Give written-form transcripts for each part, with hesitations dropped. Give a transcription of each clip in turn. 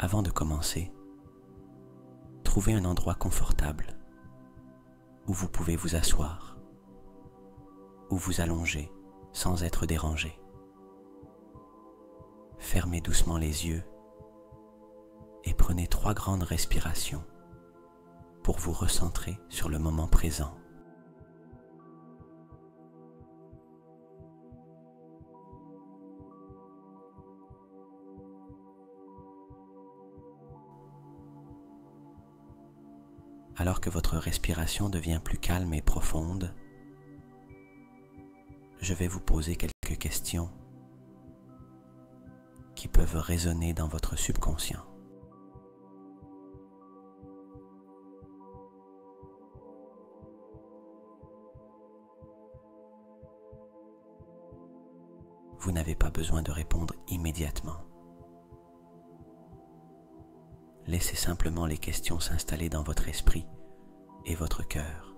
Avant de commencer, trouvez un endroit confortable où vous pouvez vous asseoir ou vous allonger sans être dérangé. Fermez doucement les yeux et prenez 3 grandes respirations pour vous recentrer sur le moment présent. Alors que votre respiration devient plus calme et profonde, je vais vous poser quelques questions qui peuvent résonner dans votre subconscient. Vous n'avez pas besoin de répondre immédiatement. Laissez simplement les questions s'installer dans votre esprit et votre cœur.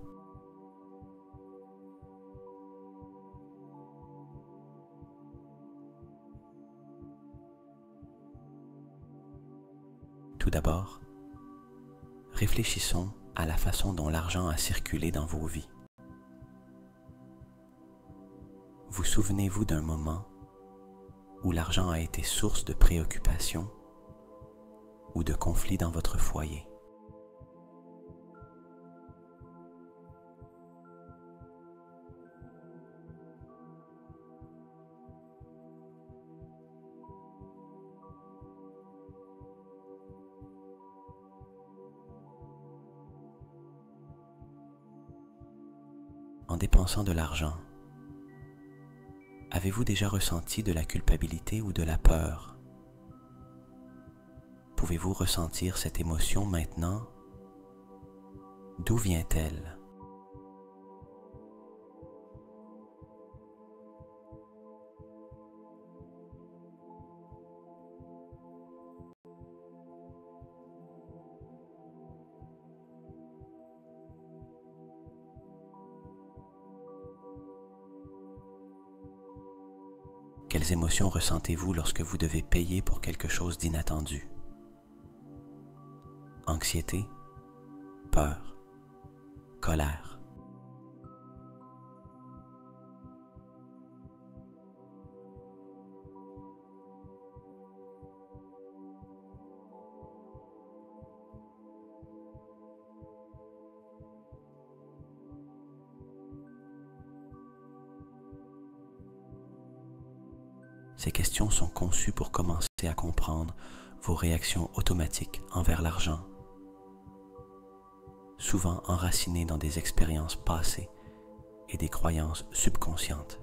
Tout d'abord, réfléchissons à la façon dont l'argent a circulé dans vos vies. Vous souvenez-vous d'un moment où l'argent a été source de préoccupation ou de conflit dans votre foyer? En dépensant de l'argent, avez-vous déjà ressenti de la culpabilité ou de la peur? Pouvez-vous ressentir cette émotion maintenant? D'où vient-elle? Quelles émotions ressentez-vous lorsque vous devez payer pour quelque chose d'inattendu? Anxiété, peur, colère. Ces questions sont conçues pour commencer à comprendre vos réactions automatiques envers l'argent, souvent enracinées dans des expériences passées et des croyances subconscientes.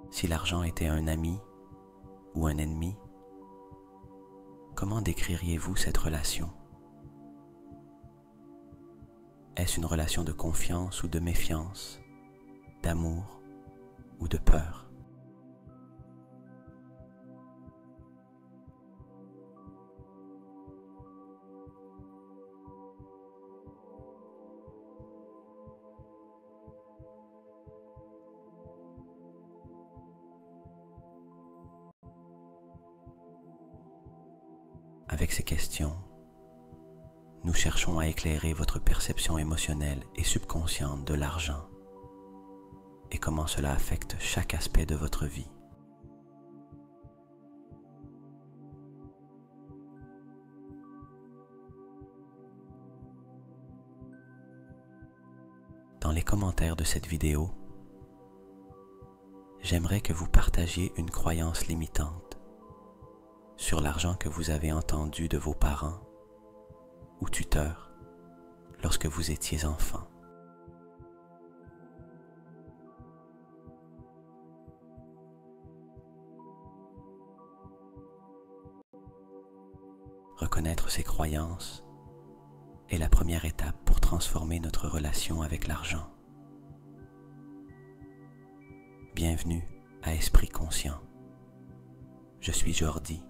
Si l'argent était un ami ou un ennemi, comment décririez-vous cette relation? Est-ce une relation de confiance ou de méfiance, d'amour ou de peur? Avec ces questions, nous cherchons à éclairer votre perception émotionnelle et subconsciente de l'argent et comment cela affecte chaque aspect de votre vie. Dans les commentaires de cette vidéo, j'aimerais que vous partagiez une croyance limitante sur l'argent que vous avez entendu de vos parents ou tuteurs lorsque vous étiez enfant. Reconnaître ces croyances est la première étape pour transformer notre relation avec l'argent. Bienvenue à Esprit Conscient. Je suis Jordi.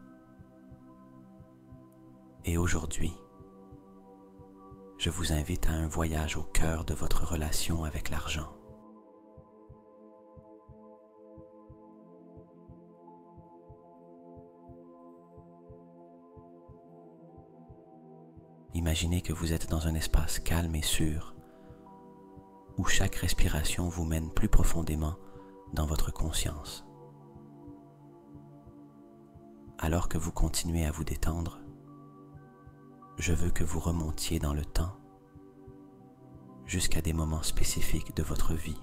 Et aujourd'hui, je vous invite à un voyage au cœur de votre relation avec l'argent. Imaginez que vous êtes dans un espace calme et sûr, où chaque respiration vous mène plus profondément dans votre conscience. Alors que vous continuez à vous détendre, je veux que vous remontiez dans le temps jusqu'à des moments spécifiques de votre vie.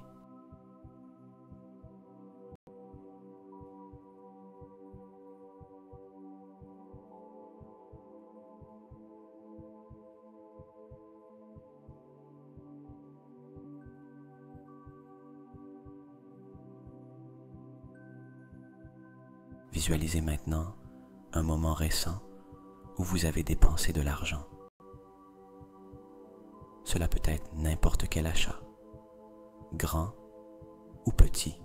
Visualisez maintenant un moment récent où vous avez dépensé de l'argent. Cela peut être n'importe quel achat, grand ou petit.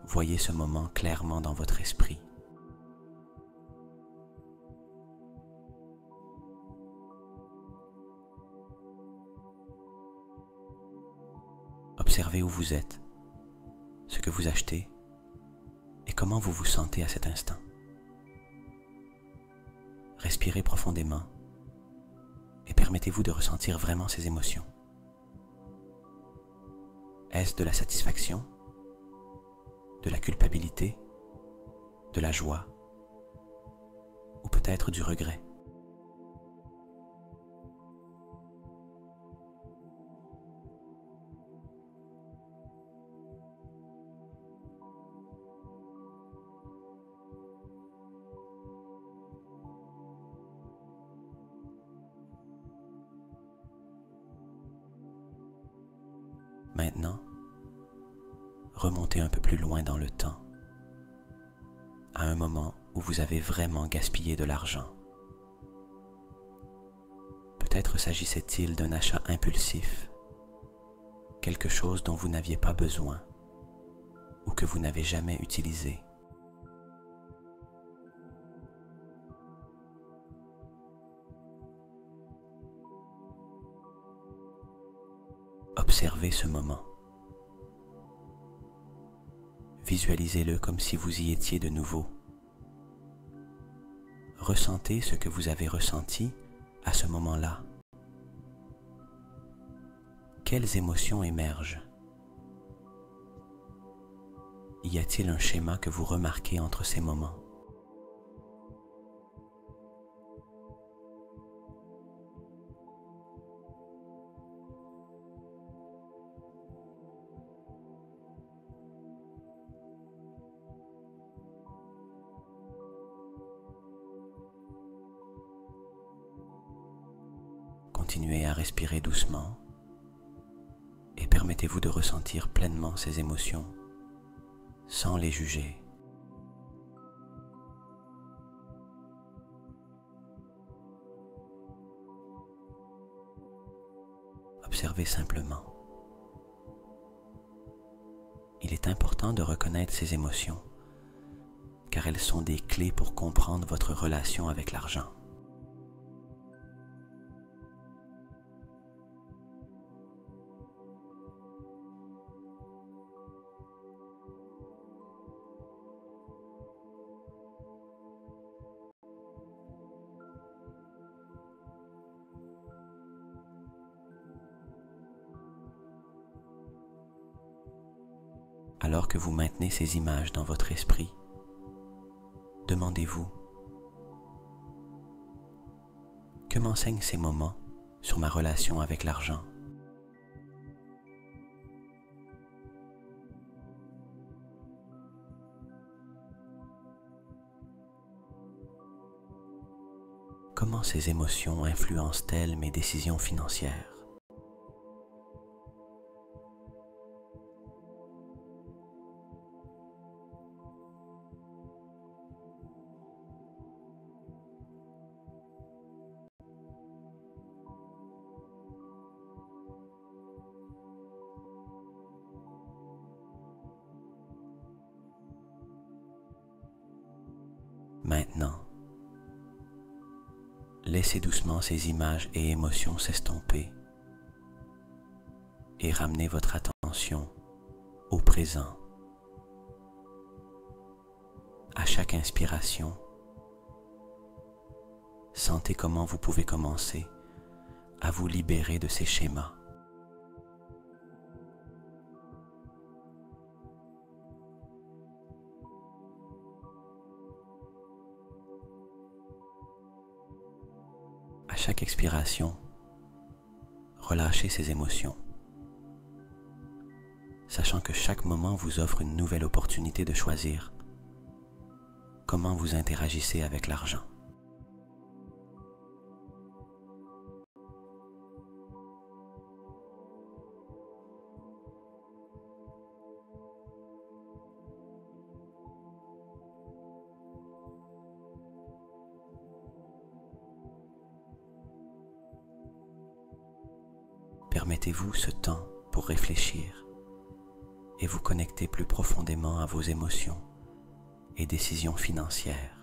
Voyez ce moment clairement dans votre esprit. Observez où vous êtes, ce que vous achetez et comment vous vous sentez à cet instant. Respirez profondément et permettez-vous de ressentir vraiment ces émotions. Est-ce de la satisfaction, de la culpabilité, de la joie ou peut-être du regret? Maintenant, remontez un peu plus loin dans le temps, à un moment où vous avez vraiment gaspillé de l'argent. Peut-être s'agissait-il d'un achat impulsif, quelque chose dont vous n'aviez pas besoin ou que vous n'avez jamais utilisé. Observez ce moment. Visualisez-le comme si vous y étiez de nouveau. Ressentez ce que vous avez ressenti à ce moment-là. Quelles émotions émergent? Y a-t-il un schéma que vous remarquez entre ces moments? Continuez à respirer doucement et permettez-vous de ressentir pleinement ces émotions sans les juger. Observez simplement. Il est important de reconnaître ces émotions car elles sont des clés pour comprendre votre relation avec l'argent. Alors que vous maintenez ces images dans votre esprit, demandez-vous: que m'enseignent ces moments sur ma relation avec l'argent? Comment ces émotions influencent-elles mes décisions financières? Maintenant, Laissez doucement ces images et émotions s'estomper et ramenez votre attention au présent. À chaque inspiration, sentez comment vous pouvez commencer à vous libérer de ces schémas. À chaque expiration, relâchez ces émotions, sachant que chaque moment vous offre une nouvelle opportunité de choisir comment vous interagissez avec l'argent. Permettez-vous ce temps pour réfléchir et vous connecter plus profondément à vos émotions et décisions financières.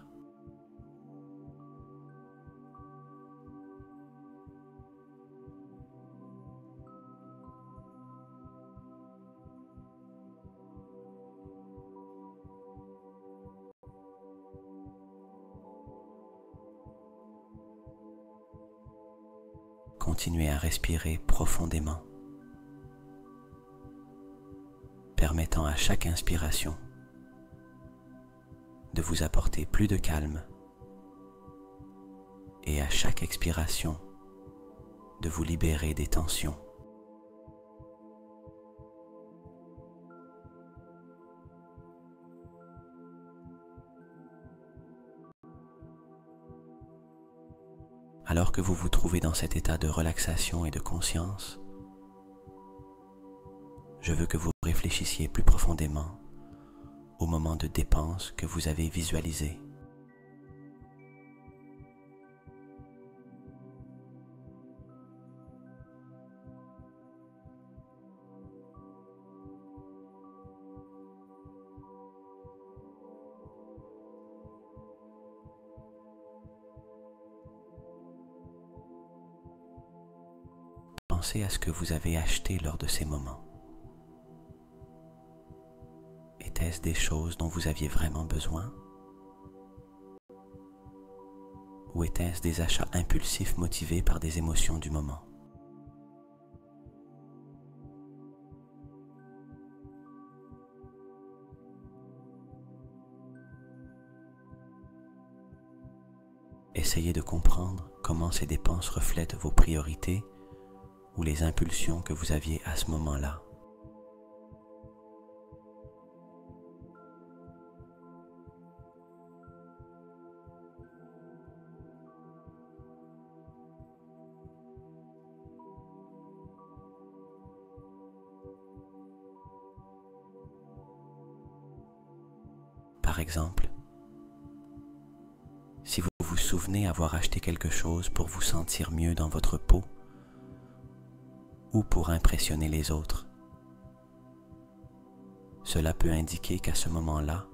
Continuez à respirer profondément, permettant à chaque inspiration de vous apporter plus de calme et à chaque expiration de vous libérer des tensions. Alors que vous vous trouvez dans cet état de relaxation et de conscience, je veux que vous réfléchissiez plus profondément au moment de dépense que vous avez visualisé. Pensez à ce que vous avez acheté lors de ces moments. Était-ce des choses dont vous aviez vraiment besoin? Ou était-ce des achats impulsifs motivés par des émotions du moment? Essayez de comprendre comment ces dépenses reflètent vos priorités ou les impulsions que vous aviez à ce moment-là. Par exemple, si vous vous souvenez avoir acheté quelque chose pour vous sentir mieux dans votre peau ou pour impressionner les autres, cela peut indiquer qu'à ce moment-là,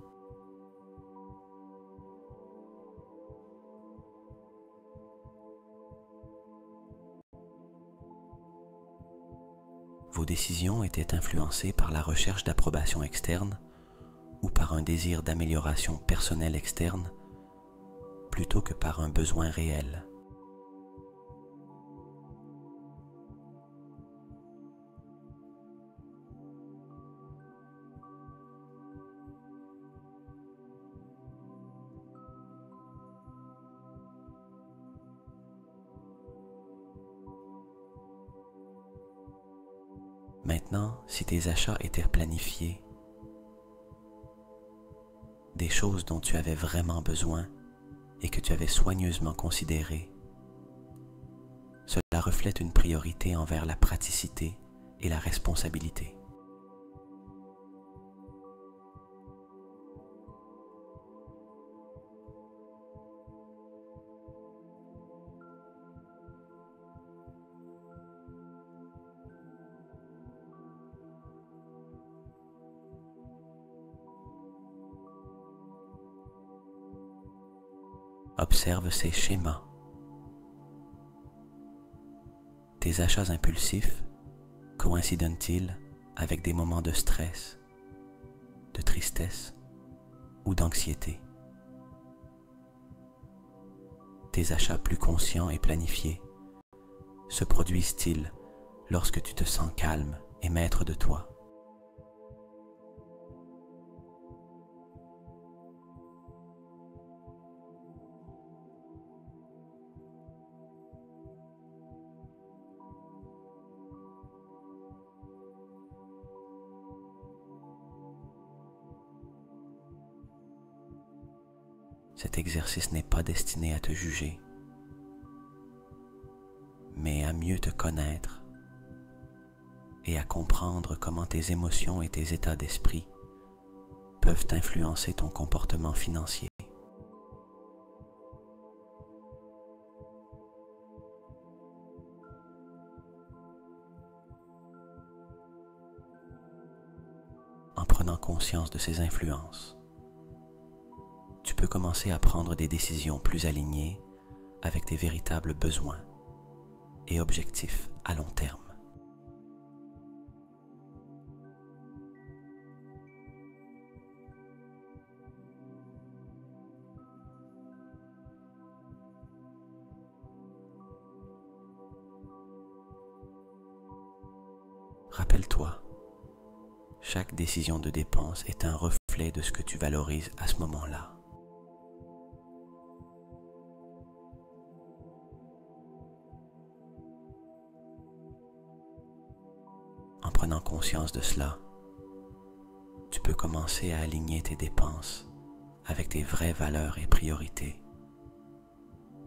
vos décisions étaient influencées par la recherche d'approbation externe ou par un désir d'amélioration personnelle externe plutôt que par un besoin réel. Maintenant, si tes achats étaient planifiés, des choses dont tu avais vraiment besoin et que tu avais soigneusement considérées, cela reflète une priorité envers la praticité et la responsabilité. Observe ces schémas Tes achats impulsifs coïncident-ils avec des moments de stress, de tristesse ou d'anxiété? Tes achats plus conscients et planifiés se produisent-ils lorsque tu te sens calme et maître de toi? Cet exercice n'est pas destiné à te juger, mais à mieux te connaître et à comprendre comment tes émotions et tes états d'esprit peuvent influencer ton comportement financier. En prenant conscience de ces influences, tu peux commencer à prendre des décisions plus alignées avec tes véritables besoins et objectifs à long terme. Rappelle-toi, chaque décision de dépense est un reflet de ce que tu valorises à ce moment-là. En prenant conscience de cela, tu peux commencer à aligner tes dépenses avec tes vraies valeurs et priorités,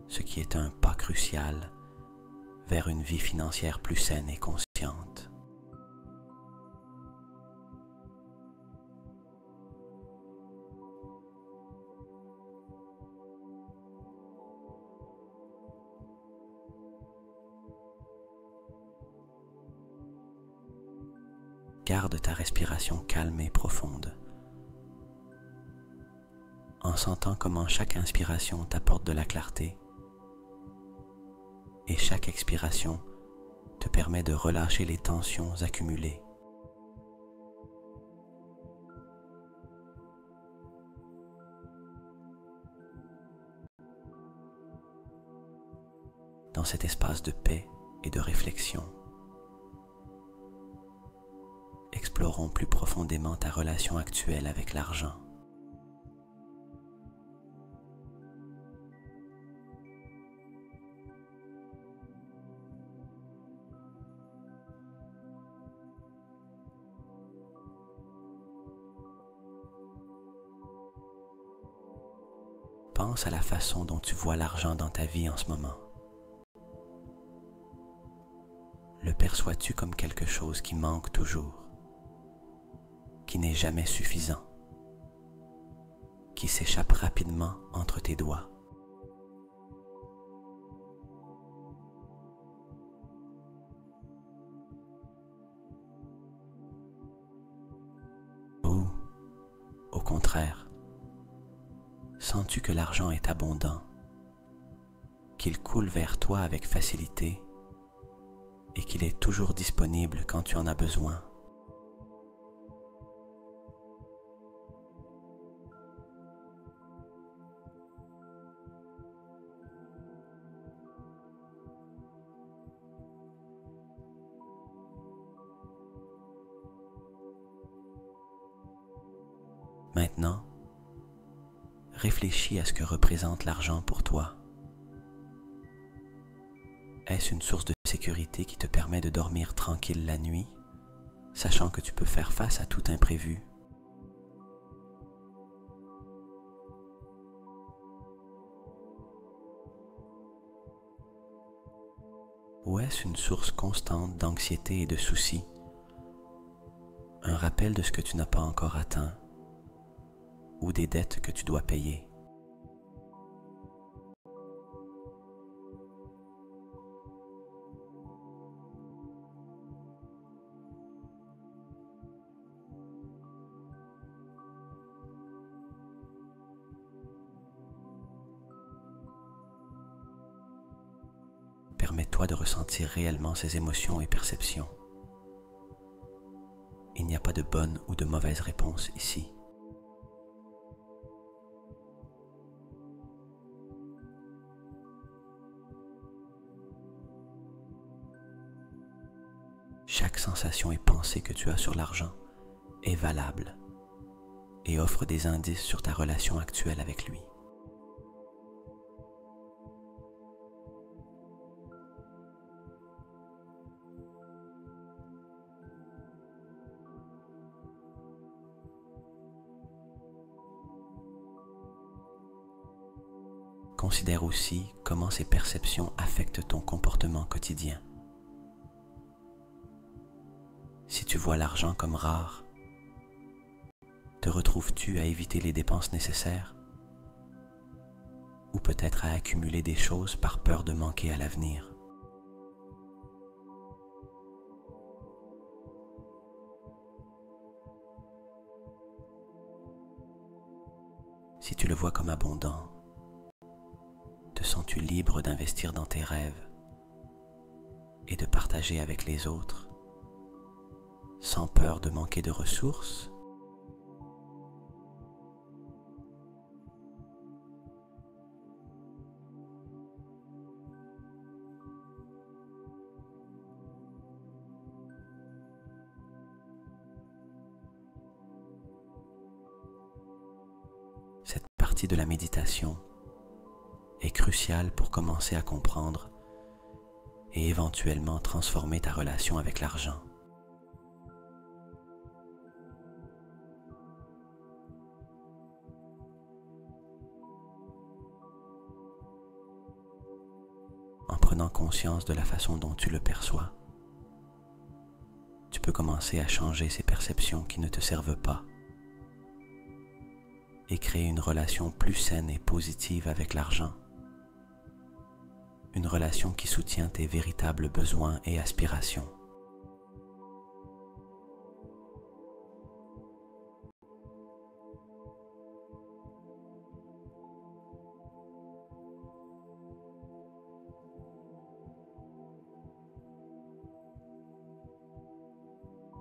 ce qui est un pas crucial vers une vie financière plus saine et consciente. Garde ta respiration calme et profonde, en sentant comment chaque inspiration t'apporte de la clarté et chaque expiration te permet de relâcher les tensions accumulées. Dans cet espace de paix et de réflexion, explorons plus profondément ta relation actuelle avec l'argent. Pense à la façon dont tu vois l'argent dans ta vie en ce moment. Le perçois-tu comme quelque chose qui manque toujours, qui n'est jamais suffisant, qui s'échappe rapidement entre tes doigts? Ou, au contraire, sens-tu que l'argent est abondant, qu'il coule vers toi avec facilité et qu'il est toujours disponible quand tu en as besoin? Maintenant, réfléchis à ce que représente l'argent pour toi. Est-ce une source de sécurité qui te permet de dormir tranquille la nuit, sachant que tu peux faire face à tout imprévu? Ou est-ce une source constante d'anxiété et de soucis, un rappel de ce que tu n'as pas encore atteint, ou des dettes que tu dois payer? permets-toi de ressentir réellement ces émotions et perceptions. Il n'y a pas de bonne ou de mauvaise réponse ici. Chaque sensation et pensée que tu as sur l'argent est valable et offre des indices sur ta relation actuelle avec lui. Considère aussi comment ces perceptions affectent ton comportement quotidien. Si tu vois l'argent comme rare, te retrouves-tu à éviter les dépenses nécessaires? Ou peut-être à accumuler des choses par peur de manquer à l'avenir? Si tu le vois comme abondant, te sens-tu libre d'investir dans tes rêves et de partager avec les autres, sans peur de manquer de ressources? Cette partie de la méditation est cruciale pour commencer à comprendre et éventuellement transformer ta relation avec l'argent. En prenant conscience de la façon dont tu le perçois, tu peux commencer à changer ces perceptions qui ne te servent pas et créer une relation plus saine et positive avec l'argent. Une relation qui soutient tes véritables besoins et aspirations.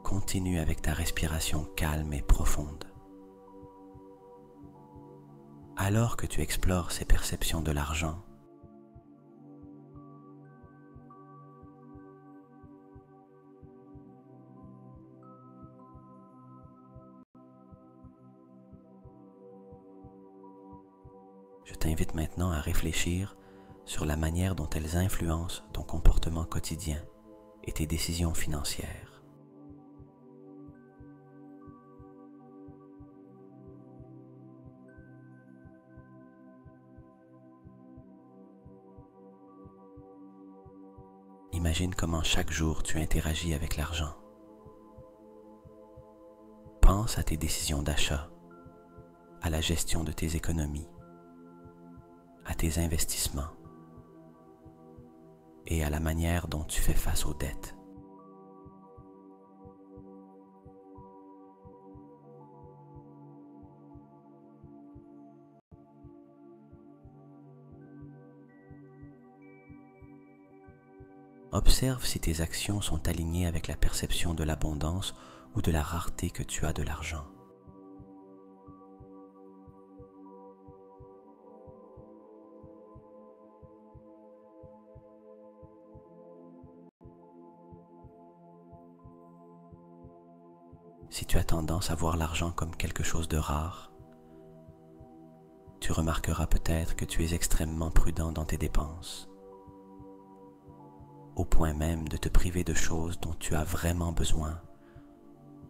Continue avec ta respiration calme et profonde. Alors que tu explores ces perceptions de l'argent, je t'invite maintenant à réfléchir sur la manière dont elles influencent ton comportement quotidien et tes décisions financières. Imagine comment chaque jour tu interagis avec l'argent. Pense à tes décisions d'achat, à la gestion de tes économies, à tes investissements et à la manière dont tu fais face aux dettes. Observe si tes actions sont alignées avec la perception de l'abondance ou de la rareté que tu as de l'argent. Si tu as tendance à voir l'argent comme quelque chose de rare, tu remarqueras peut-être que tu es extrêmement prudent dans tes dépenses, au point même de te priver de choses dont tu as vraiment besoin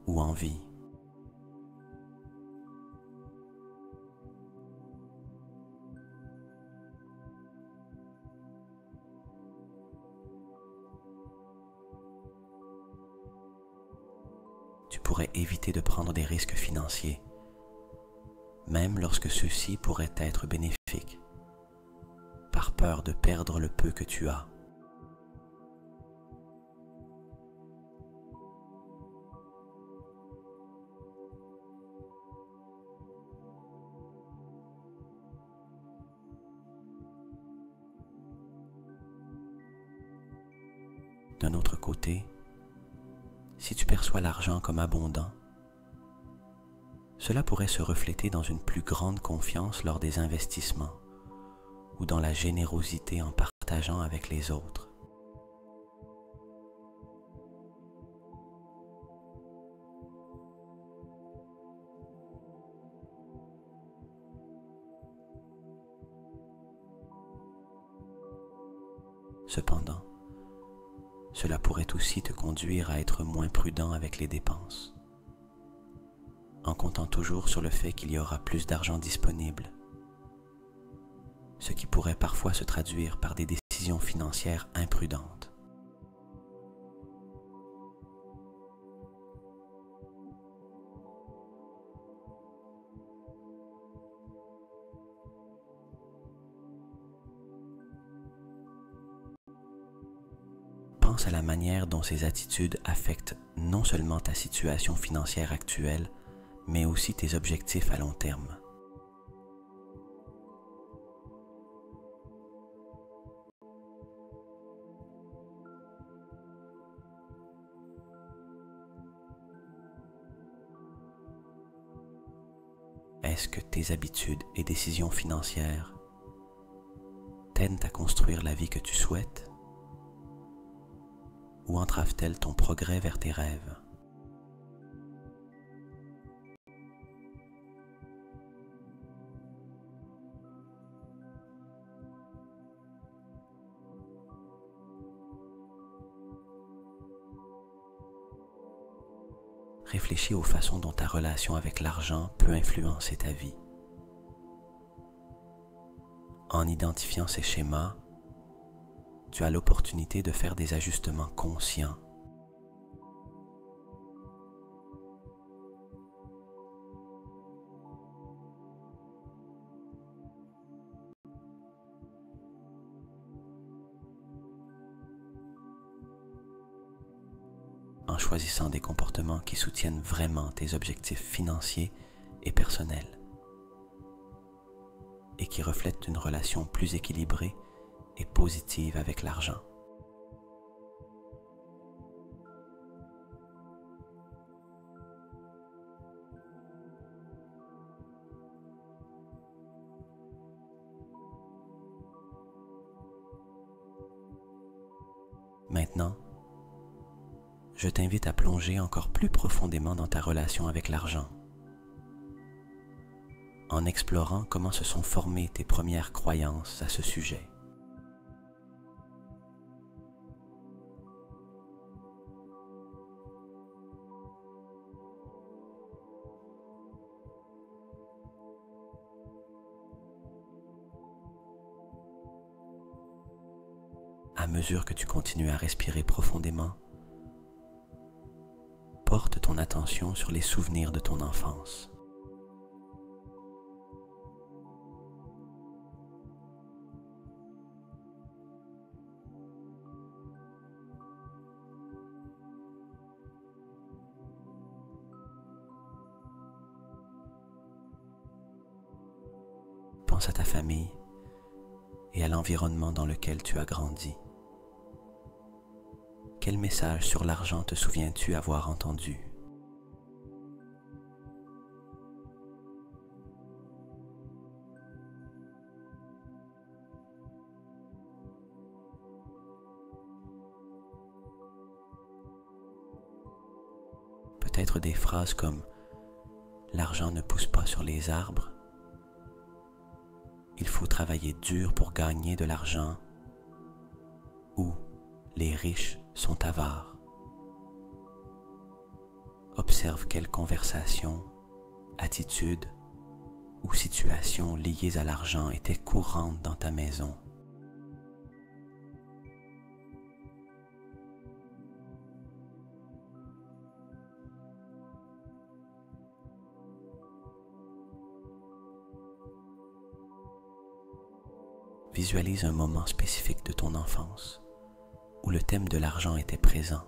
ou envie. Tu pourrais éviter de prendre des risques financiers, même lorsque ceux-ci pourraient être bénéfiques, par peur de perdre le peu que tu as. D'un autre côté, si tu perçois l'argent comme abondant, cela pourrait se refléter dans une plus grande confiance lors des investissements ou dans la générosité en partageant avec les autres. Cependant, cela pourrait aussi te conduire à être moins prudent avec les dépenses, en comptant toujours sur le fait qu'il y aura plus d'argent disponible, ce qui pourrait parfois se traduire par des décisions financières imprudentes. Pense à la manière dont ces attitudes affectent non seulement ta situation financière actuelle, mais aussi tes objectifs à long terme. Est-ce que tes habitudes et décisions financières t'aident à construire la vie que tu souhaites, ou entravent-elles ton progrès vers tes rêves? Réfléchis aux façons dont ta relation avec l'argent peut influencer ta vie. En identifiant ces schémas, tu as l'opportunité de faire des ajustements conscients. En choisissant des comportements qui soutiennent vraiment tes objectifs financiers et personnels, et qui reflètent une relation plus équilibrée et positive avec l'argent. Maintenant, je t'invite à plonger encore plus profondément dans ta relation avec l'argent, en explorant comment se sont formées tes premières croyances à ce sujet. À mesure que tu continues à respirer profondément, porte ton attention sur les souvenirs de ton enfance. Pense à ta famille et à l'environnement dans lequel tu as grandi. Quel message sur l'argent te souviens-tu avoir entendu? Peut-être des phrases comme « L'argent ne pousse pas sur les arbres »,« Il faut travailler dur pour gagner de l'argent » ou « Les riches sont avares ». Observe quelles conversations, attitudes ou situations liées à l'argent étaient courantes dans ta maison. Visualise un moment spécifique de ton enfance où le thème de l'argent était présent.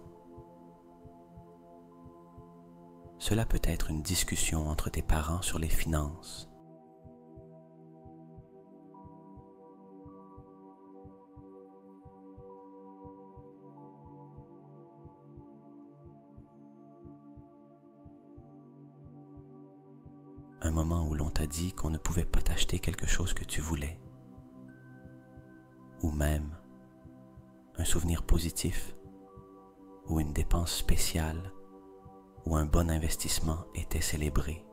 Cela peut être une discussion entre tes parents sur les finances, moment où l'on t'a dit qu'on ne pouvait pas t'acheter quelque chose que tu voulais, ou même un souvenir positif, où une dépense spéciale ou un bon investissement était célébré.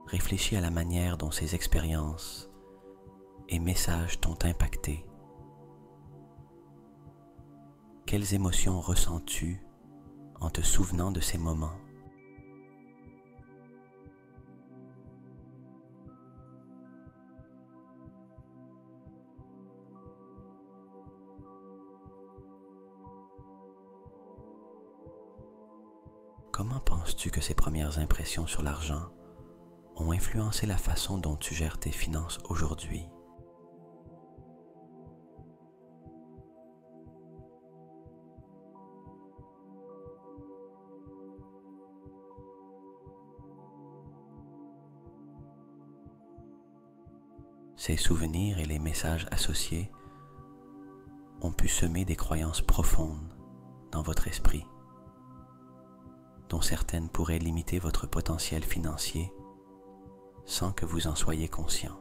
Réfléchis à la manière dont ces expériences et messages t'ont impacté. Quelles émotions ressens-tu en te souvenant de ces moments? Comment penses-tu que ces premières impressions sur l'argent ont influencé la façon dont tu gères tes finances aujourd'hui? Ces souvenirs et les messages associés ont pu semer des croyances profondes dans votre esprit, dont certaines pourraient limiter votre potentiel financier sans que vous en soyez conscient.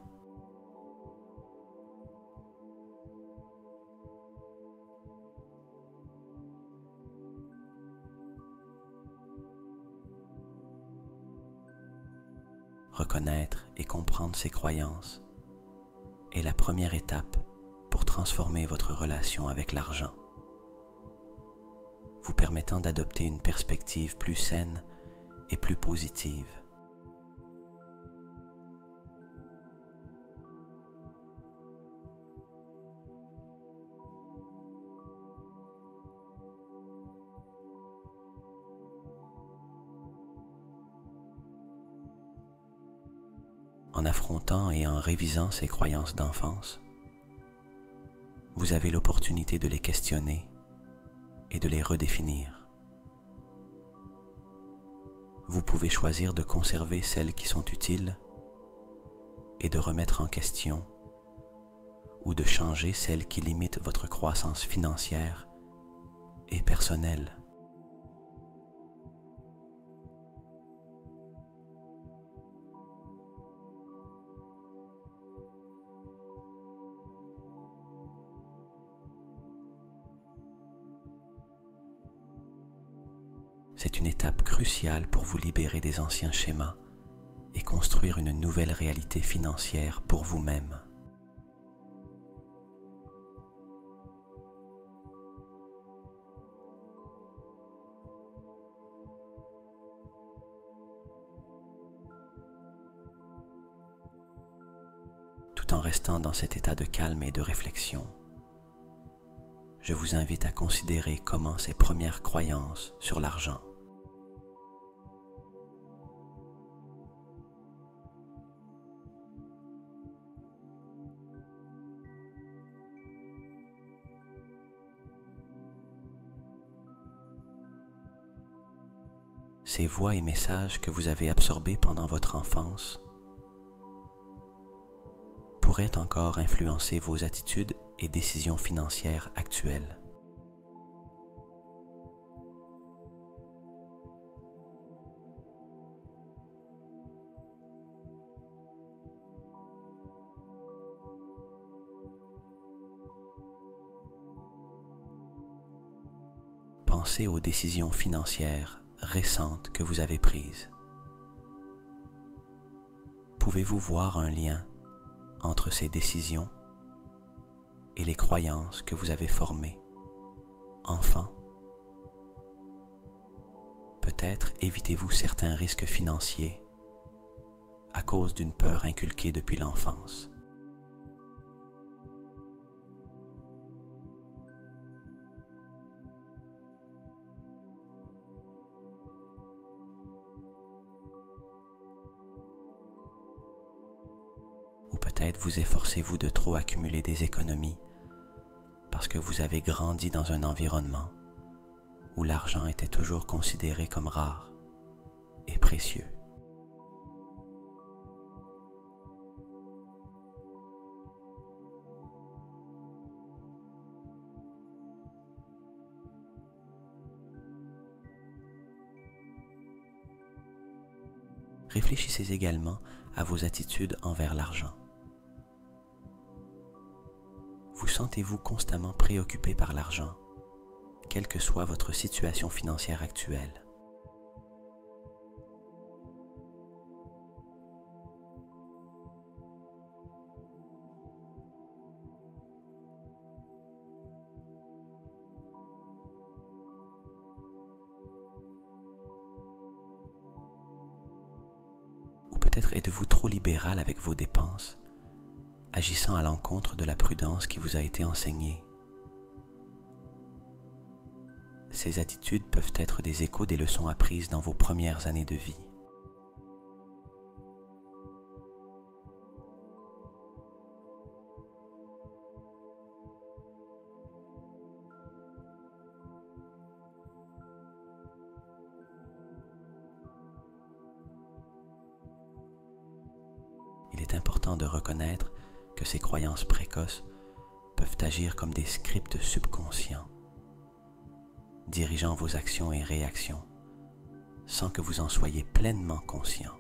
Reconnaître et comprendre ces croyances est la première étape pour transformer votre relation avec l'argent, vous permettant d'adopter une perspective plus saine et plus positive. En affrontant et en révisant ces croyances d'enfance, vous avez l'opportunité de les questionner et de les redéfinir. Vous pouvez choisir de conserver celles qui sont utiles et de remettre en question ou de changer celles qui limitent votre croissance financière et personnelle. C'est une étape cruciale pour vous libérer des anciens schémas et construire une nouvelle réalité financière pour vous-même. Tout en restant dans cet état de calme et de réflexion, je vous invite à considérer comment ces premières croyances sur l'argent ces voix et messages que vous avez absorbés pendant votre enfance pourraient encore influencer vos attitudes et décisions financières actuelles. Pensez aux décisions financières récentes que vous avez prises. Pouvez-vous voir un lien entre ces décisions et les croyances que vous avez formées, enfant? Peut-être évitez-vous certains risques financiers à cause d'une peur inculquée depuis l'enfance. Peut-être vous efforcez-vous de trop accumuler des économies parce que vous avez grandi dans un environnement où l'argent était toujours considéré comme rare et précieux. Réfléchissez également à vos attitudes envers l'argent. Vous sentez-vous constamment préoccupé par l'argent, quelle que soit votre situation financière actuelle? Ou peut-être êtes-vous trop libéral avec vos dépenses, agissant à l'encontre de la prudence qui vous a été enseignée? Ces attitudes peuvent être des échos des leçons apprises dans vos premières années de vie. Il est important de reconnaître que ces croyances précoces peuvent agir comme des scripts subconscients, dirigeant vos actions et réactions, sans que vous en soyez pleinement conscient.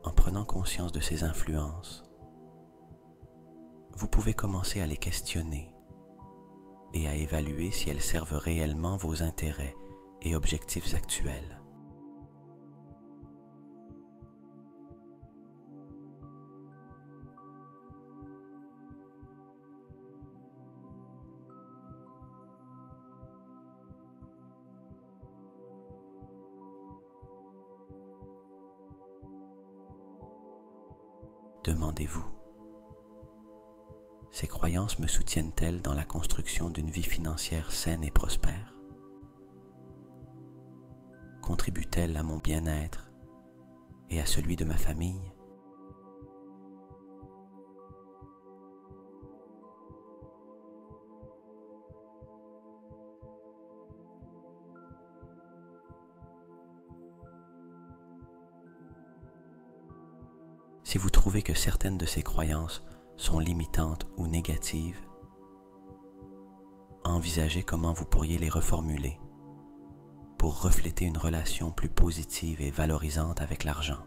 En prenant conscience de ces influences, vous pouvez commencer à les questionner et à évaluer si elles servent réellement vos intérêts et objectifs actuels. Demandez-vous: ces croyances me soutiennent-elles dans la construction d'une vie financière saine et prospère? Contribuent-elles à mon bien-être et à celui de ma famille? Si vous trouvez que certaines de ces croyances sont limitantes ou négatives, envisagez comment vous pourriez les reformuler pour refléter une relation plus positive et valorisante avec l'argent.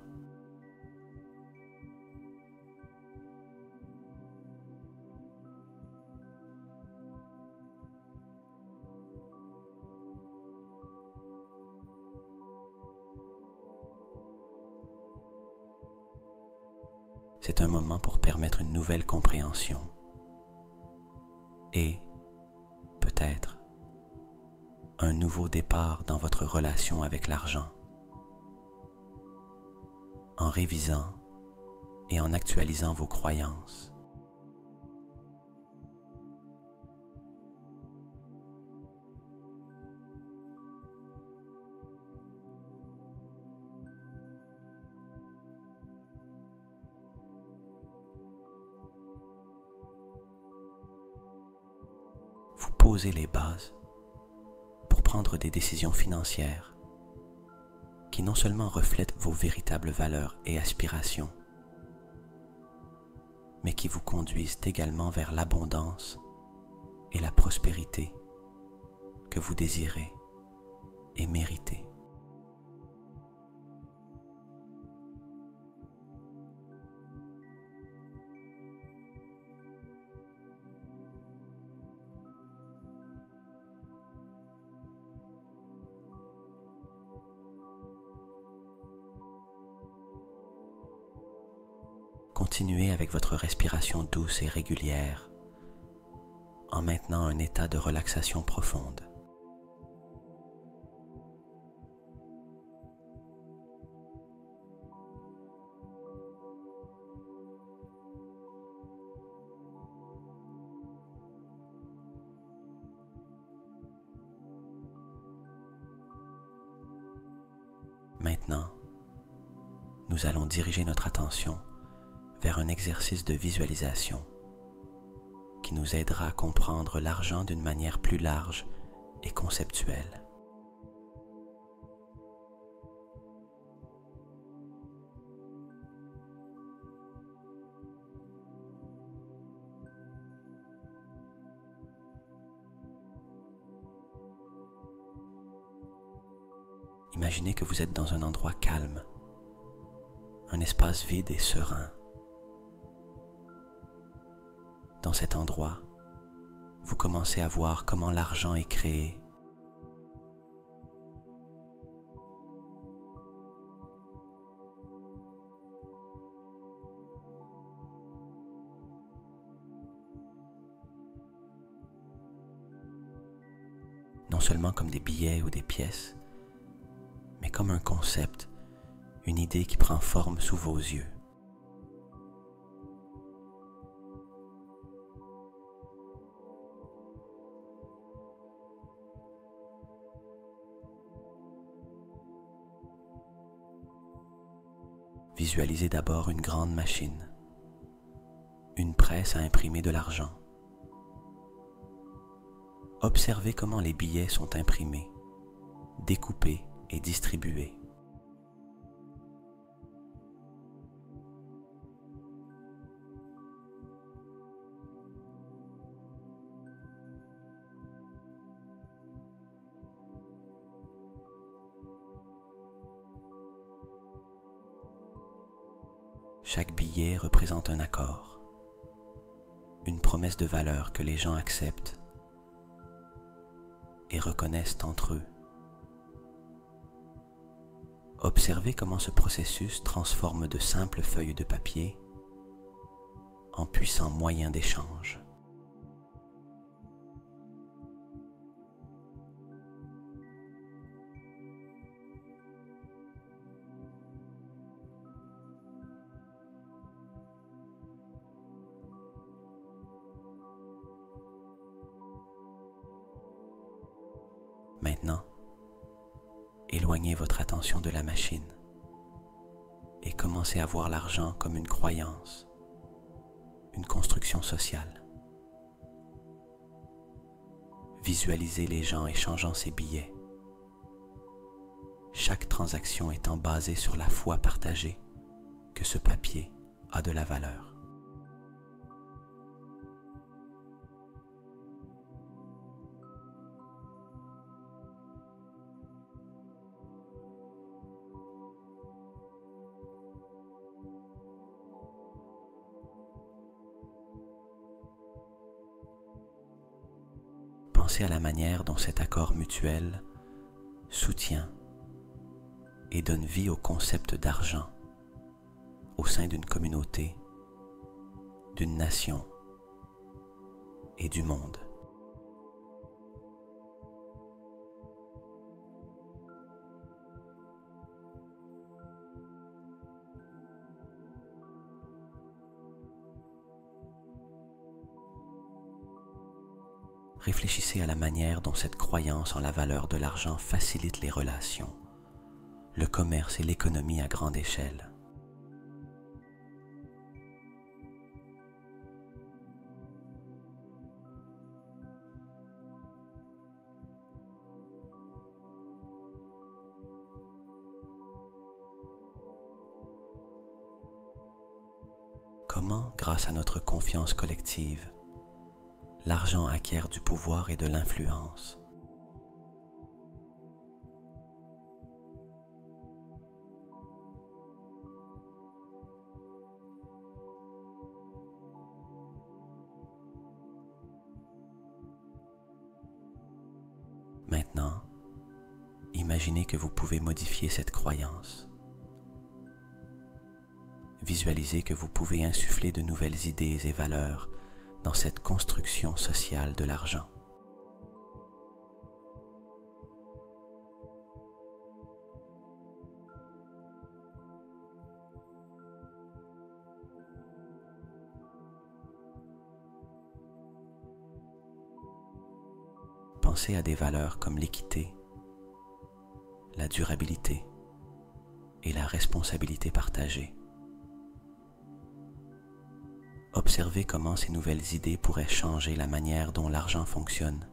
C'est un moment pour permettre une nouvelle compréhension et, peut-être, un nouveau départ dans votre relation avec l'argent. En révisant et en actualisant vos croyances. Vous posez les bases pour prendre des décisions financières qui non seulement reflètent vos véritables valeurs et aspirations, mais qui vous conduisent également vers l'abondance et la prospérité que vous désirez et méritez. Continuez avec votre respiration douce et régulière en maintenant un état de relaxation profonde. Maintenant, nous allons diriger notre attention vers un exercice de visualisation qui nous aidera à comprendre l'argent d'une manière plus large et conceptuelle. Imaginez que vous êtes dans un endroit calme, un espace vide et serein. Dans cet endroit, vous commencez à voir comment l'argent est créé. Non seulement comme des billets ou des pièces, mais comme un concept, une idée qui prend forme sous vos yeux. Visualisez d'abord une grande machine, une presse à imprimer de l'argent. Observez comment les billets sont imprimés, découpés et distribués. Chaque billet représente un accord, une promesse de valeur que les gens acceptent et reconnaissent entre eux. Observez comment ce processus transforme de simples feuilles de papier en puissants moyens d'échange. Maintenant, éloignez votre attention de la machine et commencez à voir l'argent comme une croyance, une construction sociale. Visualisez les gens échangeant ces billets, chaque transaction étant basée sur la foi partagée que ce papier a de la valeur. Pensez à la manière dont cet accord mutuel soutient et donne vie au concept d'argent au sein d'une communauté, d'une nation et du monde. Réfléchissez à la manière dont cette croyance en la valeur de l'argent facilite les relations, le commerce et l'économie à grande échelle. Comment, grâce à notre confiance collective, l'argent acquiert du pouvoir et de l'influence. Maintenant, imaginez que vous pouvez modifier cette croyance. Visualisez que vous pouvez insuffler de nouvelles idées et valeurs dans cette construction sociale de l'argent. Pensez à des valeurs comme l'équité, la durabilité et la responsabilité partagée. Observez comment ces nouvelles idées pourraient changer la manière dont l'argent fonctionne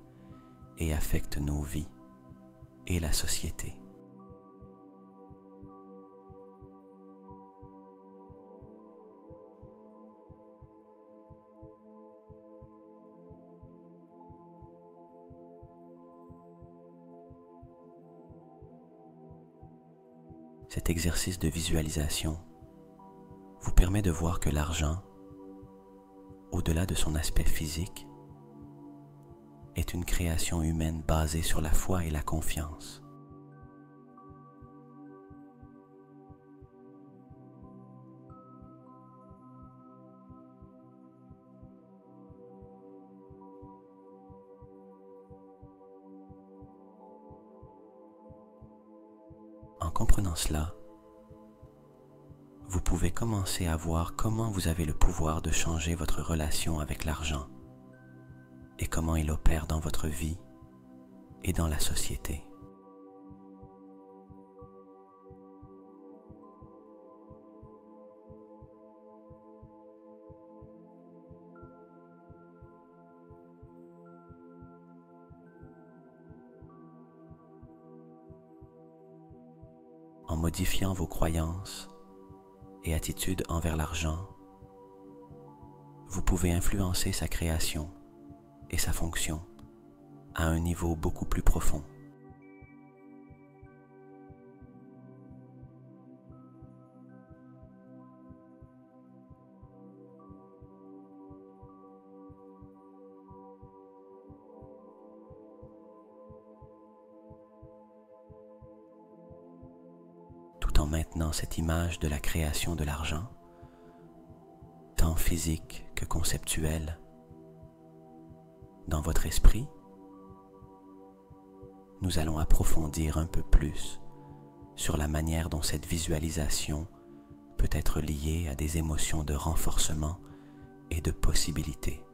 et affecte nos vies et la société. Cet exercice de visualisation vous permet de voir que l'argent, au-delà de son aspect physique, est une création humaine basée sur la foi et la confiance. En comprenant cela, vous pouvez commencer à voir comment vous avez le pouvoir de changer votre relation avec l'argent et comment il opère dans votre vie et dans la société. En modifiant vos croyances et attitudes envers l'argent, vous pouvez influencer sa création et sa fonction à un niveau beaucoup plus profond. Tout en maintenant cette image de la création de l'argent, tant physique que conceptuelle, dans votre esprit, nous allons approfondir un peu plus sur la manière dont cette visualisation peut être liée à des émotions de renforcement et de possibilité.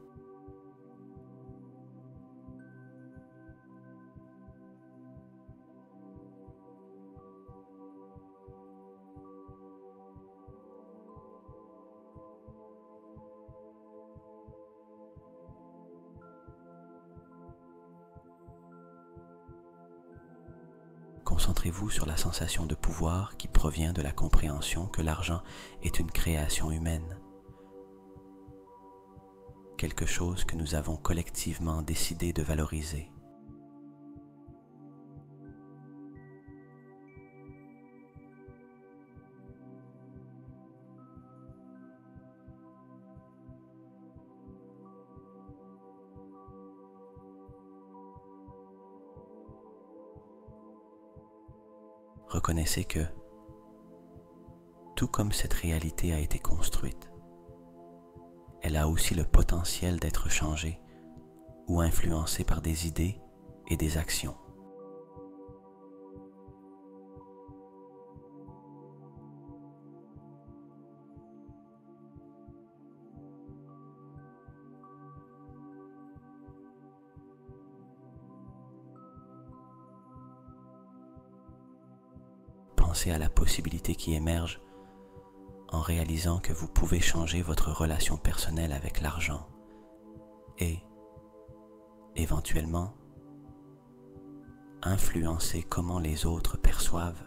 Concentrez-vous sur la sensation de pouvoir qui provient de la compréhension que l'argent est une création humaine, quelque chose que nous avons collectivement décidé de valoriser. Reconnaissez que, tout comme cette réalité a été construite, elle a aussi le potentiel d'être changée ou influencée par des idées et des actions. Pensez à la possibilité qui émerge en réalisant que vous pouvez changer votre relation personnelle avec l'argent et, éventuellement, influencer comment les autres perçoivent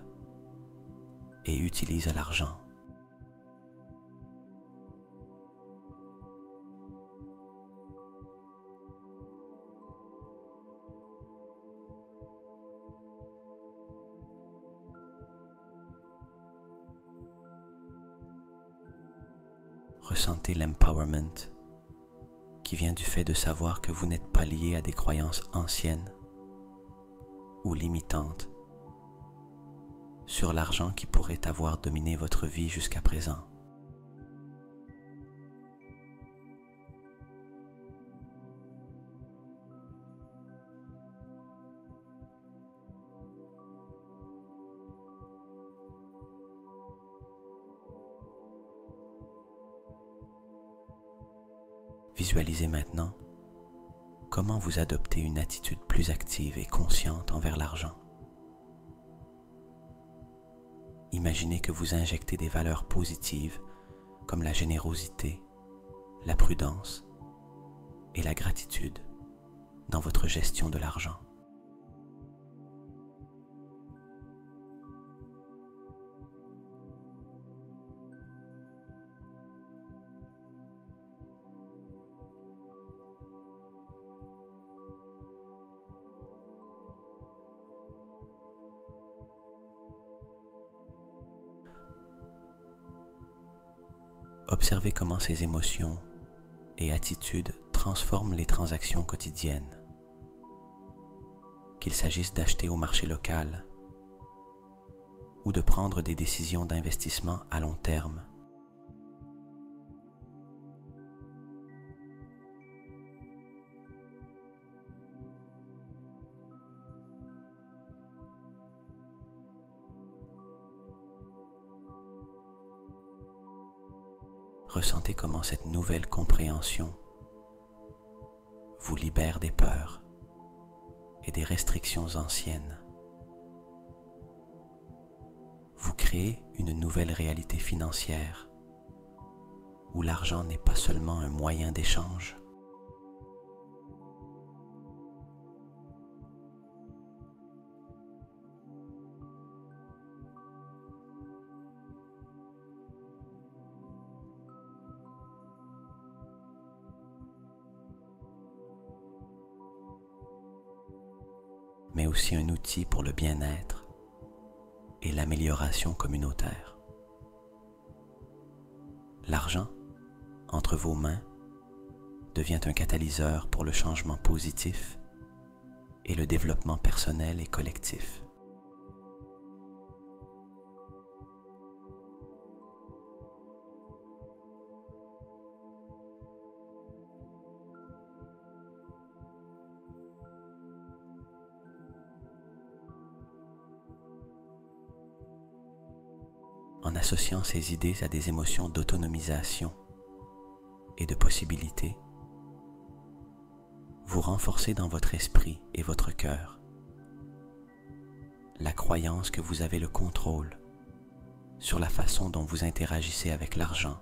et utilisent l'argent. Ressentez l'empowerment qui vient du fait de savoir que vous n'êtes pas lié à des croyances anciennes ou limitantes sur l'argent qui pourrait avoir dominé votre vie jusqu'à présent. Visualisez maintenant comment vous adoptez une attitude plus active et consciente envers l'argent. Imaginez que vous injectez des valeurs positives comme la générosité, la prudence et la gratitude dans votre gestion de l'argent. Observez comment ces émotions et attitudes transforment les transactions quotidiennes. Qu'il s'agisse d'acheter au marché local ou de prendre des décisions d'investissement à long terme. Ressentez comment cette nouvelle compréhension vous libère des peurs et des restrictions anciennes. Vous créez une nouvelle réalité financière où l'argent n'est pas seulement un moyen d'échange, mais aussi un outil pour le bien-être et l'amélioration communautaire. L'argent, entre vos mains, devient un catalyseur pour le changement positif et le développement personnel et collectif. En associant ces idées à des émotions d'autonomisation et de possibilité, vous renforcez dans votre esprit et votre cœur la croyance que vous avez le contrôle sur la façon dont vous interagissez avec l'argent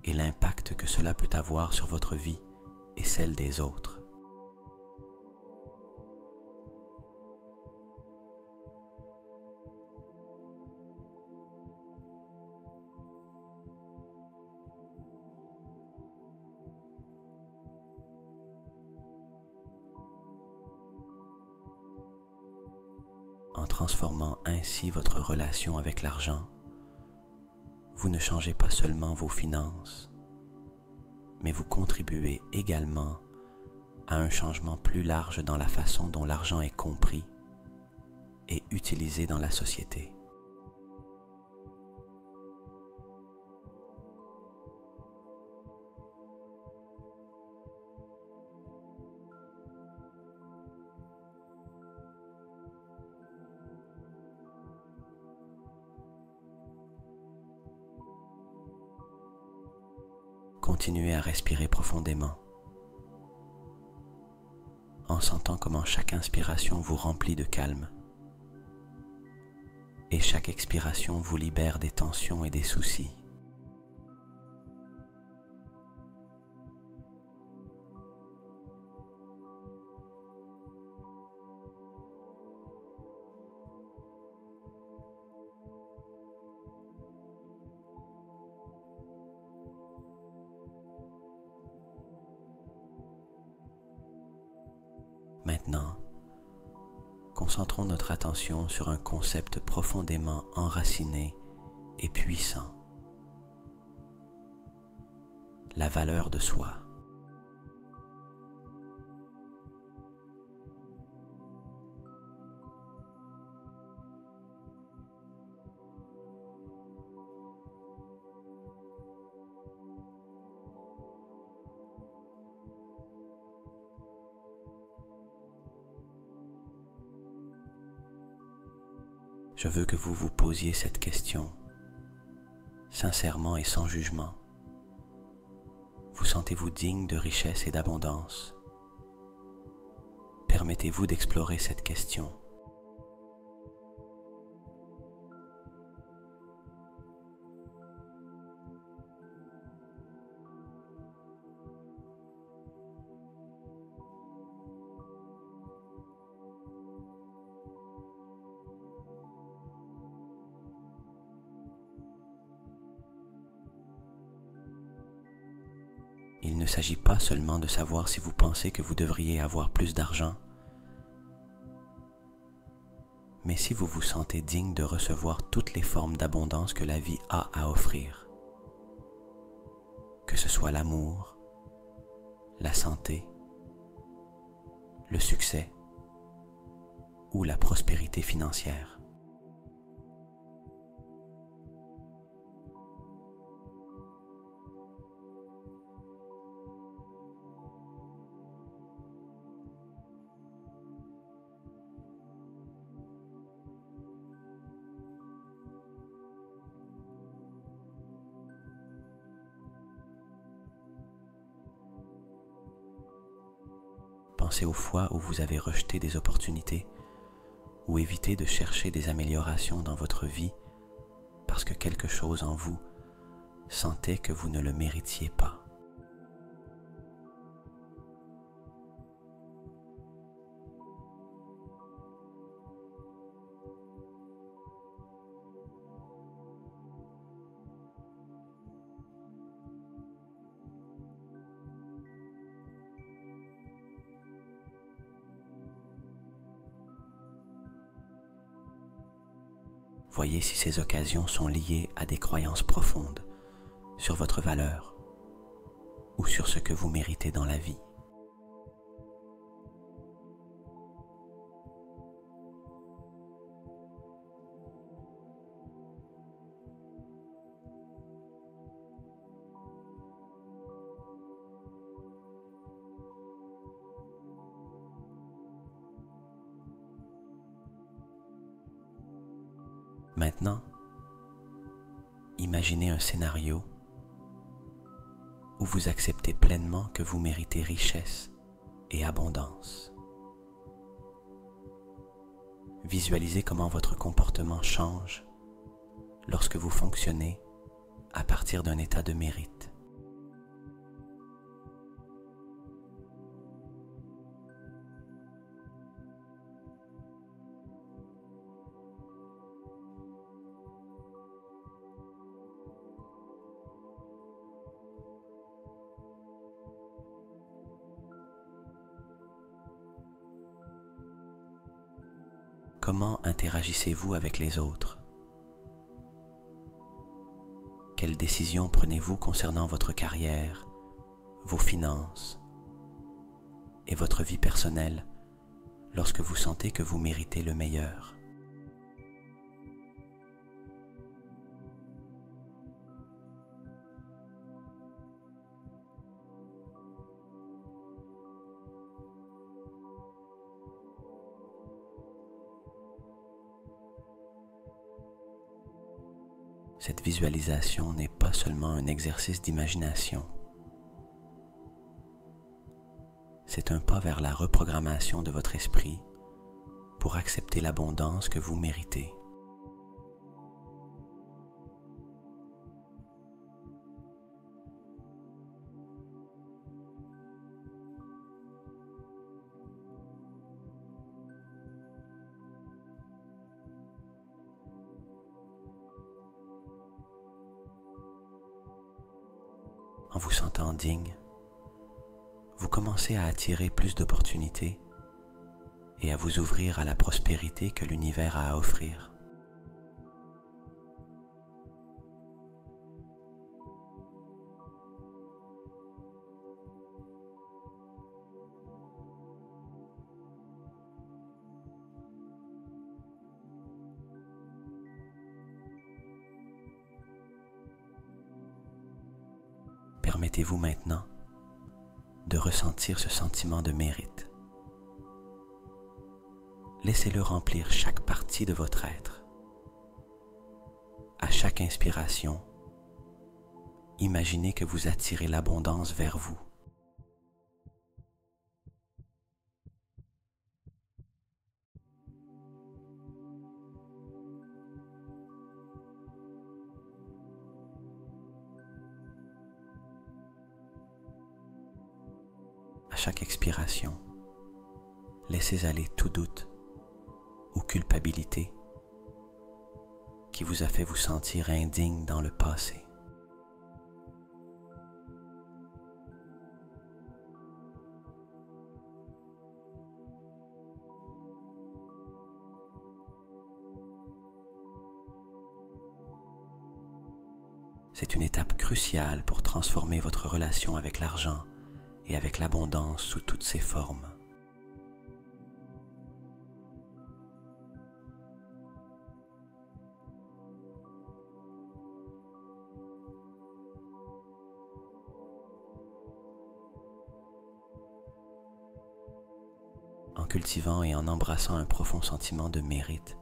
et l'impact que cela peut avoir sur votre vie et celle des autres. En transformant ainsi votre relation avec l'argent, vous ne changez pas seulement vos finances, mais vous contribuez également à un changement plus large dans la façon dont l'argent est compris et utilisé dans la société. Continuez à respirer profondément, en sentant comment chaque inspiration vous remplit de calme et chaque expiration vous libère des tensions et des soucis. Maintenant, concentrons notre attention sur un concept profondément enraciné et puissant, la valeur de soi. Je veux que vous vous posiez cette question, sincèrement et sans jugement. Vous sentez-vous digne de richesse et d'abondance? Permettez-vous d'explorer cette question. Il ne s'agit pas seulement de savoir si vous pensez que vous devriez avoir plus d'argent, mais si vous vous sentez digne de recevoir toutes les formes d'abondance que la vie a à offrir. que ce soit l'amour, la santé, le succès ou la prospérité financière. Pensez aux fois où vous avez rejeté des opportunités ou évité de chercher des améliorations dans votre vie parce que quelque chose en vous sentait que vous ne le méritiez pas. Voyez si ces occasions sont liées à des croyances profondes sur votre valeur ou sur ce que vous méritez dans la vie. Maintenant, imaginez un scénario où vous acceptez pleinement que vous méritez richesse et abondance. Visualisez comment votre comportement change lorsque vous fonctionnez à partir d'un état de mérite. Comment interagissez-vous avec les autres? Quelles décisions prenez-vous concernant votre carrière, vos finances et votre vie personnelle lorsque vous sentez que vous méritez le meilleur? Cette visualisation n'est pas seulement un exercice d'imagination. C'est un pas vers la reprogrammation de votre esprit pour accepter l'abondance que vous méritez. En vous sentant digne, vous commencez à attirer plus d'opportunités et à vous ouvrir à la prospérité que l'univers a à offrir. Permettez-vous maintenant de ressentir ce sentiment de mérite. Laissez-le remplir chaque partie de votre être. À chaque inspiration, imaginez que vous attirez l'abondance vers vous. À chaque expiration, laissez aller tout doute ou culpabilité qui vous a fait vous sentir indigne dans le passé. C'est une étape cruciale pour transformer votre relation avec l'argent et avec l'abondance sous toutes ses formes. En cultivant et en embrassant un profond sentiment de mérite,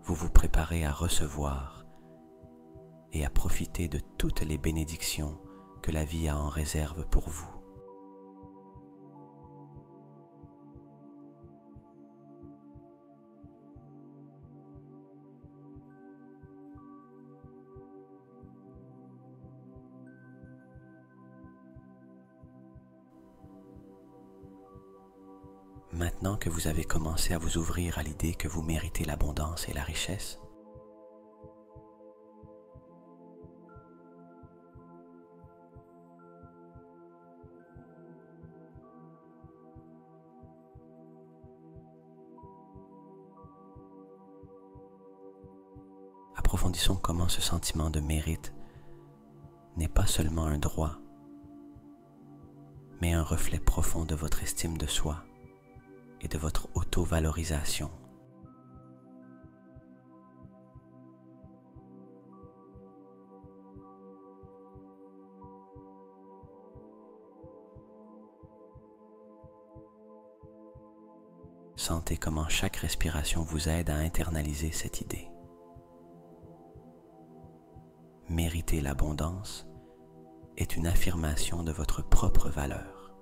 vous vous préparez à recevoir et à profiter de toutes les bénédictions que la vie a en réserve pour vous. Maintenant que vous avez commencé à vous ouvrir à l'idée que vous méritez l'abondance et la richesse, approfondissons comment ce sentiment de mérite n'est pas seulement un droit, mais un reflet profond de votre estime de soi et de votre auto-valorisation. Sentez comment chaque respiration vous aide à internaliser cette idée. Mériter l'abondance est une affirmation de votre propre valeur.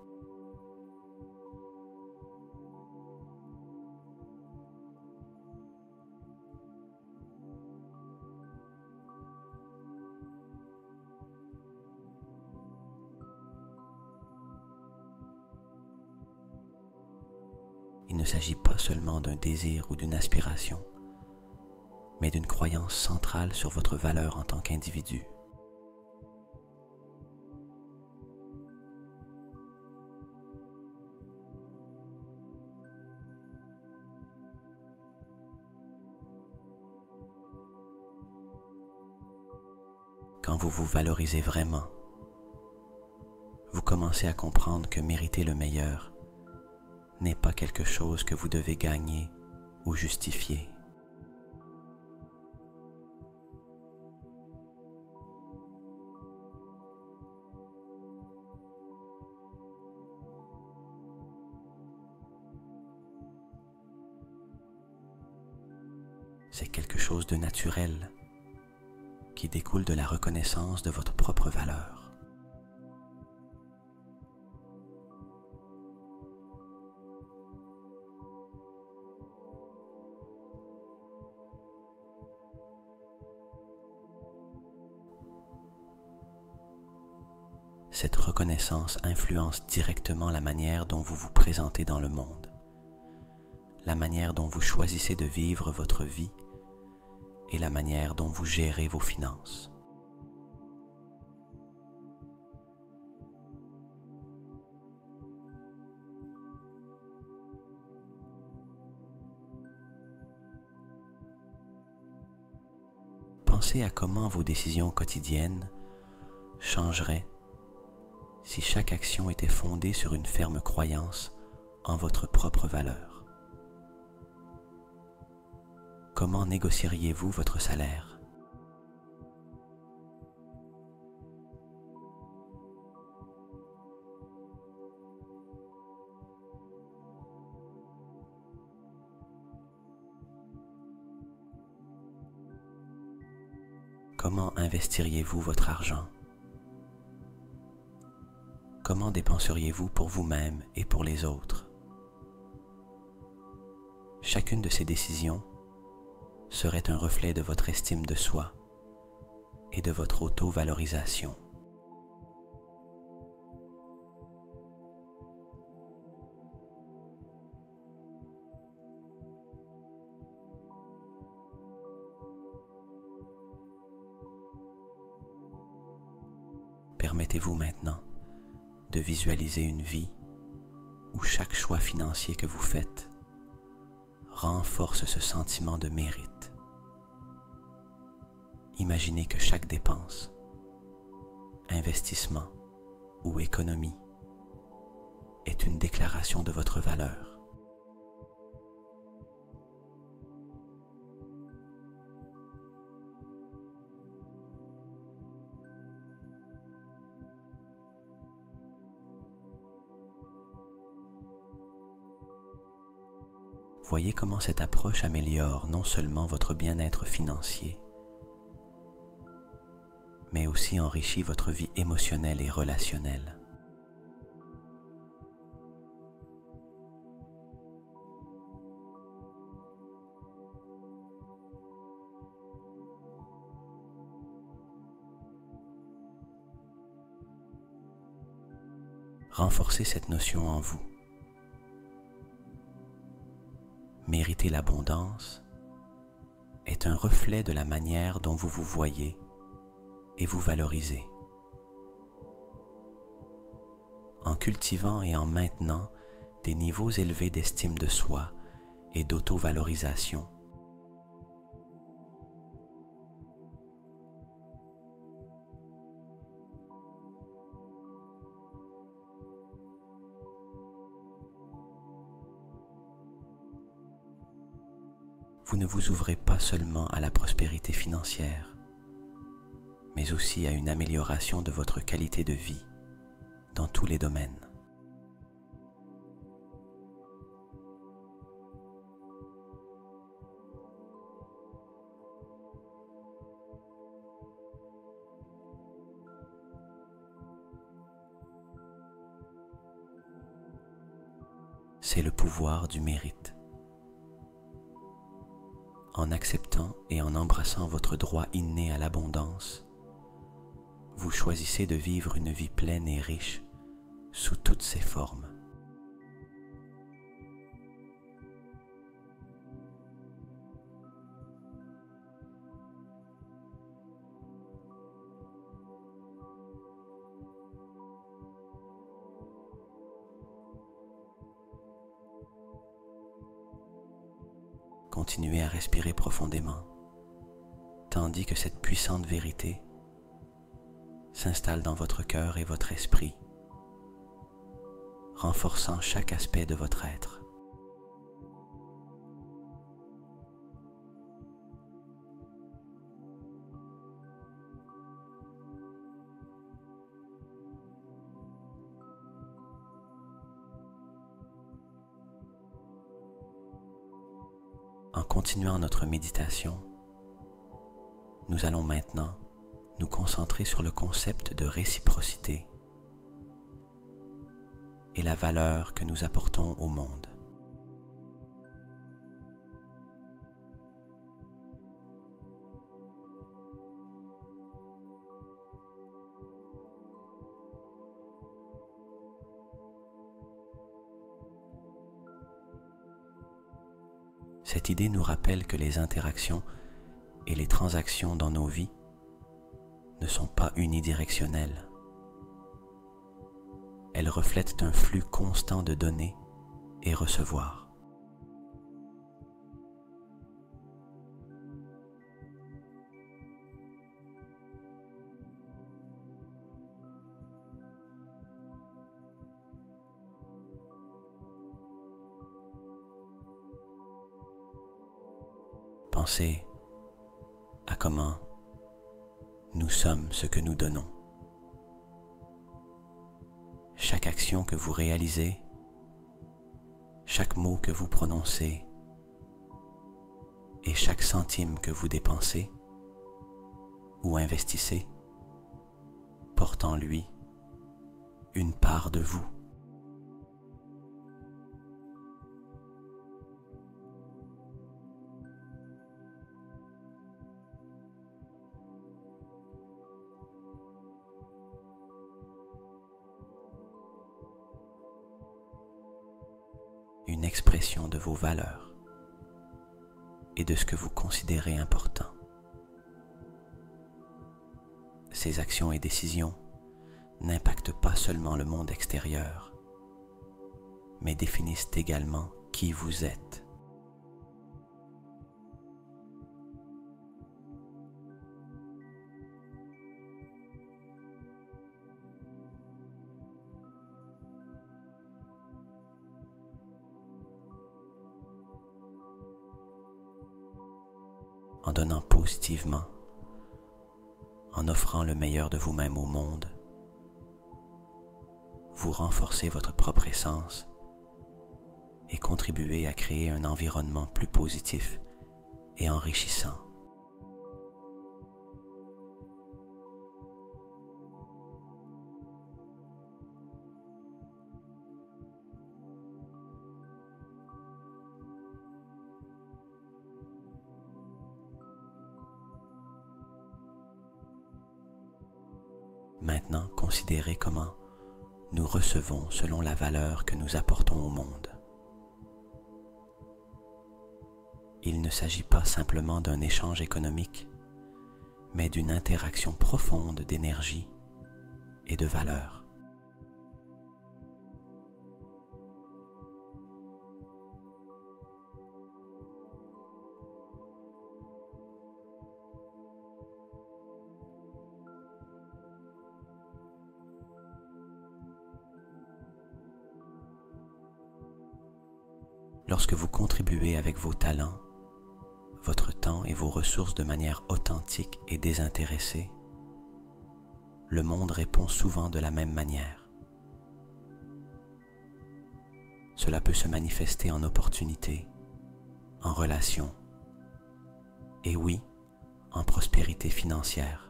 Il ne s'agit pas seulement d'un désir ou d'une aspiration, mais d'une croyance centrale sur votre valeur en tant qu'individu. Quand vous vous valorisez vraiment, vous commencez à comprendre que mériter le meilleur n'est pas quelque chose que vous devez gagner ou justifier. C'est quelque chose de naturel qui découle de la reconnaissance de votre propre valeur. Cette reconnaissance influence directement la manière dont vous vous présentez dans le monde, la manière dont vous choisissez de vivre votre vie et la manière dont vous gérez vos finances. Pensez à comment vos décisions quotidiennes changeraient si chaque action était fondée sur une ferme croyance en votre propre valeur. Comment négocieriez-vous votre salaire? Comment investiriez-vous votre argent? Comment dépenseriez-vous pour vous-même et pour les autres? Chacune de ces décisions serait un reflet de votre estime de soi et de votre auto-valorisation. Permettez-vous maintenant de visualiser une vie où chaque choix financier que vous faites renforce ce sentiment de mérite. Imaginez que chaque dépense, investissement ou économie est une déclaration de votre valeur. Voyez comment cette approche améliore non seulement votre bien-être financier, mais aussi enrichit votre vie émotionnelle et relationnelle. Renforcez cette notion en vous. Mériter l'abondance est un reflet de la manière dont vous vous voyez et vous valorisez. En cultivant et en maintenant des niveaux élevés d'estime de soi et d'auto-valorisation, vous ne vous ouvrez pas seulement à la prospérité financière, mais aussi à une amélioration de votre qualité de vie dans tous les domaines. C'est le pouvoir du mérite. En acceptant et en embrassant votre droit inné à l'abondance, vous choisissez de vivre une vie pleine et riche sous toutes ses formes. Continuez à respirer profondément, tandis que cette puissante vérité s'installe dans votre cœur et votre esprit, renforçant chaque aspect de votre être. En continuant notre méditation, nous allons maintenant nous concentrer sur le concept de réciprocité et la valeur que nous apportons au monde. Cette idée nous rappelle que les interactions et les transactions dans nos vies ne sont pas unidirectionnelles. Elles reflètent un flux constant de donner et recevoir. Pensez à comment nous sommes ce que nous donnons. Chaque action que vous réalisez, chaque mot que vous prononcez et chaque centime que vous dépensez ou investissez porte en lui une part de vous. Une expression de vos valeurs et de ce que vous considérez important. Ces actions et décisions n'impactent pas seulement le monde extérieur, mais définissent également qui vous êtes. en donnant positivement, en offrant le meilleur de vous-même au monde, vous renforcez votre propre essence et contribuez à créer un environnement plus positif et enrichissant. Maintenant, considérez comment nous recevons selon la valeur que nous apportons au monde. Il ne s'agit pas simplement d'un échange économique, mais d'une interaction profonde d'énergie et de valeur. Lorsque vous contribuez avec vos talents, votre temps et vos ressources de manière authentique et désintéressée, le monde répond souvent de la même manière. Cela peut se manifester en opportunités, en relations, et oui, en prospérité financière.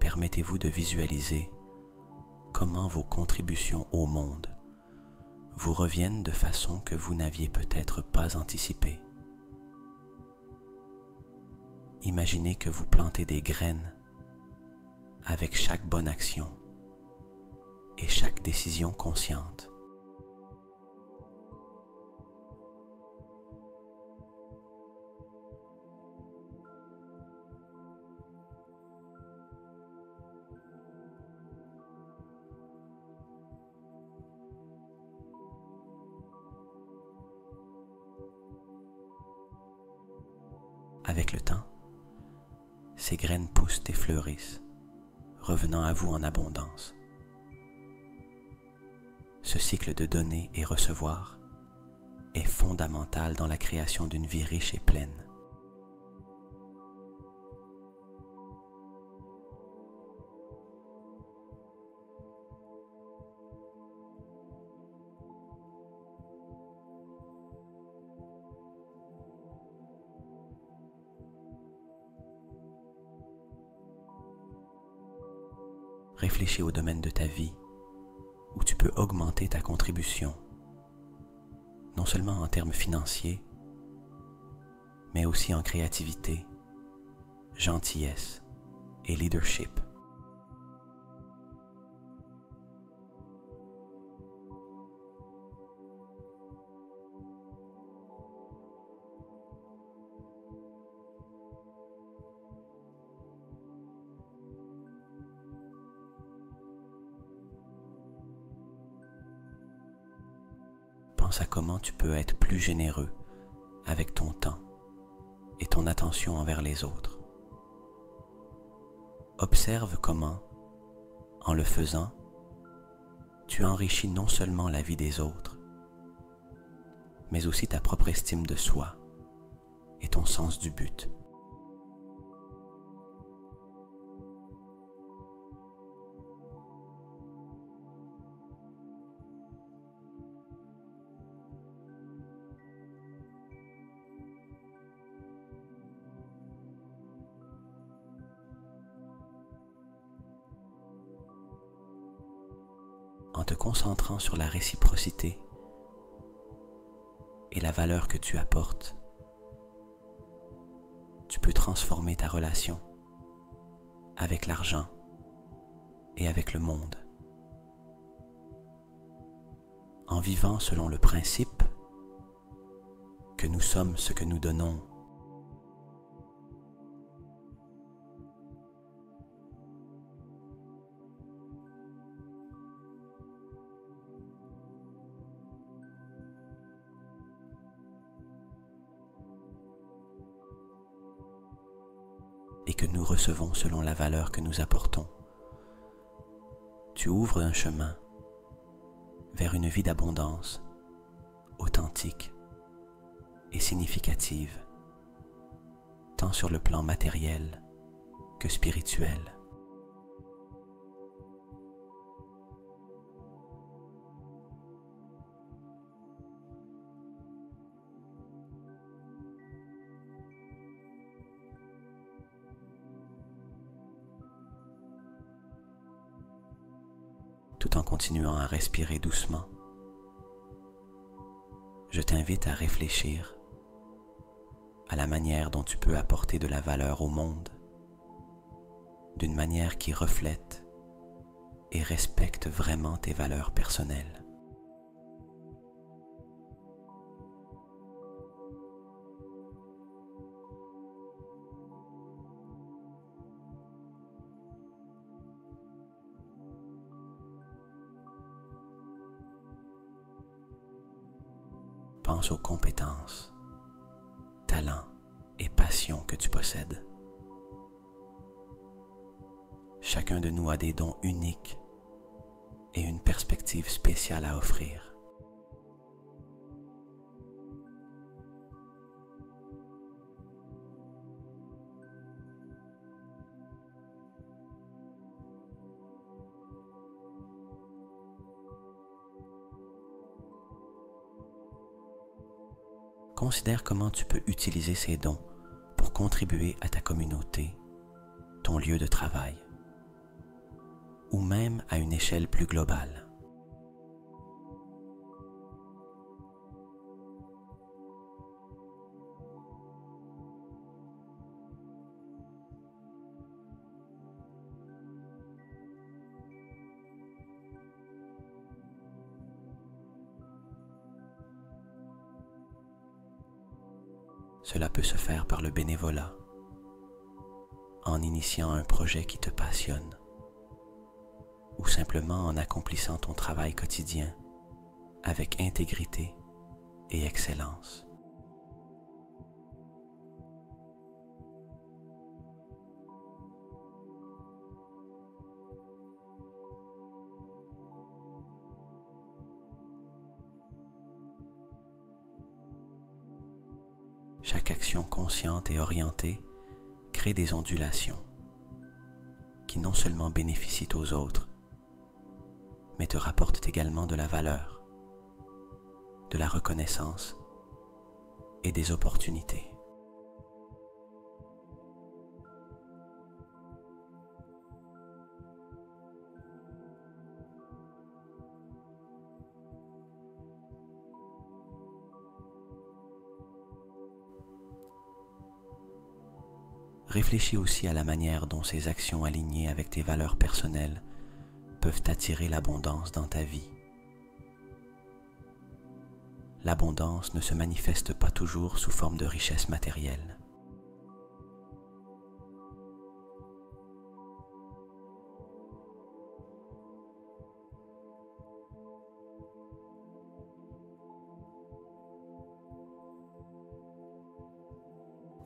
Permettez-vous de visualiser comment vos contributions au monde vous reviennent de façon que vous n'aviez peut-être pas anticipée. Imaginez que vous plantez des graines avec chaque bonne action et chaque décision consciente. Avec le temps, ces graines poussent et fleurissent, revenant à vous en abondance. Ce cycle de donner et recevoir est fondamental dans la création d'une vie riche et pleine. Réfléchis au domaine de ta vie où tu peux augmenter ta contribution, non seulement en termes financiers, mais aussi en créativité, gentillesse et leadership. Pense à comment tu peux être plus généreux avec ton temps et ton attention envers les autres. Observe comment, en le faisant, tu enrichis non seulement la vie des autres, mais aussi ta propre estime de soi et ton sens du but. En te concentrant sur la réciprocité et la valeur que tu apportes, tu peux transformer ta relation avec l'argent et avec le monde. En vivant selon le principe que nous sommes ce que nous donnons, que nous recevons selon la valeur que nous apportons, tu ouvres un chemin vers une vie d'abondance, authentique et significative, tant sur le plan matériel que spirituel. Tout en continuant à respirer doucement, je t'invite à réfléchir à la manière dont tu peux apporter de la valeur au monde, d'une manière qui reflète et respecte vraiment tes valeurs personnelles. Pense aux compétences, talents et passions que tu possèdes. Chacun de nous a des dons uniques et une perspective spéciale à offrir. Considère comment tu peux utiliser ces dons pour contribuer à ta communauté, ton lieu de travail, ou même à une échelle plus globale. Cela peut se faire par le bénévolat, en initiant un projet qui te passionne, ou simplement en accomplissant ton travail quotidien avec intégrité et excellence. Chaque action consciente et orientée crée des ondulations qui non seulement bénéficient aux autres, mais te rapportent également de la valeur, de la reconnaissance et des opportunités. Réfléchis aussi à la manière dont ces actions alignées avec tes valeurs personnelles peuvent attirer l'abondance dans ta vie. L'abondance ne se manifeste pas toujours sous forme de richesse matérielle.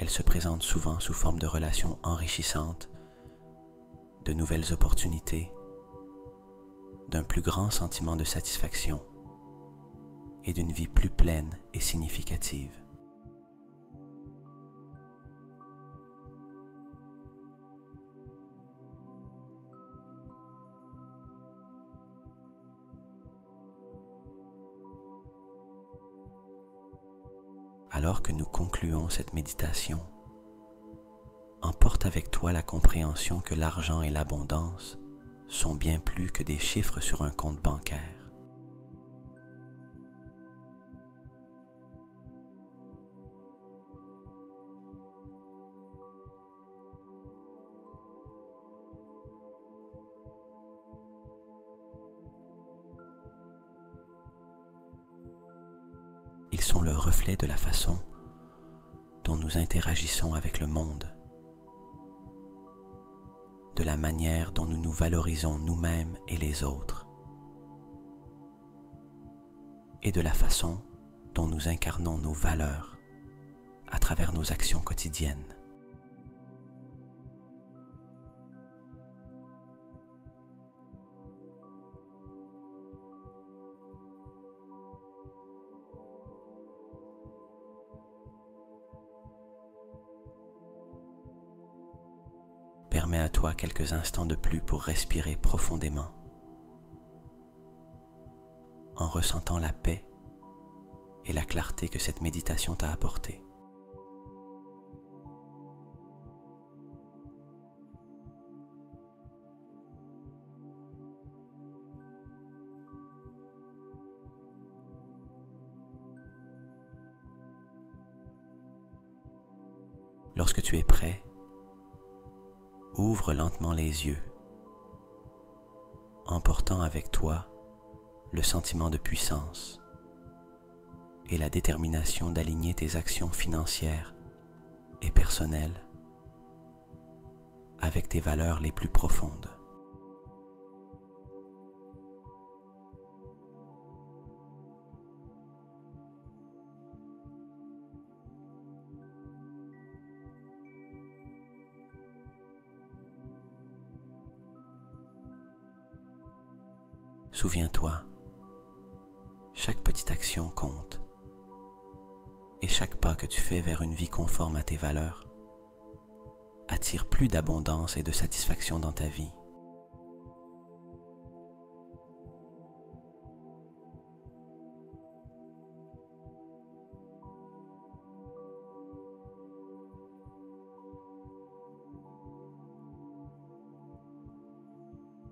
Elle se présente souvent sous forme de relations enrichissantes, de nouvelles opportunités, d'un plus grand sentiment de satisfaction et d'une vie plus pleine et significative. Alors que nous concluons cette méditation, emporte avec toi la compréhension que l'argent et l'abondance sont bien plus que des chiffres sur un compte bancaire. Ils sont le reflet de la façon dont nous interagissons avec le monde, de la manière dont nous nous valorisons nous-mêmes et les autres, et de la façon dont nous incarnons nos valeurs à travers nos actions quotidiennes. Permets à toi quelques instants de plus pour respirer profondément, en ressentant la paix et la clarté que cette méditation t'a apportée. Lorsque tu es prêt, ouvre lentement les yeux, emportant avec toi le sentiment de puissance et la détermination d'aligner tes actions financières et personnelles avec tes valeurs les plus profondes. Souviens-toi, chaque petite action compte et chaque pas que tu fais vers une vie conforme à tes valeurs attire plus d'abondance et de satisfaction dans ta vie.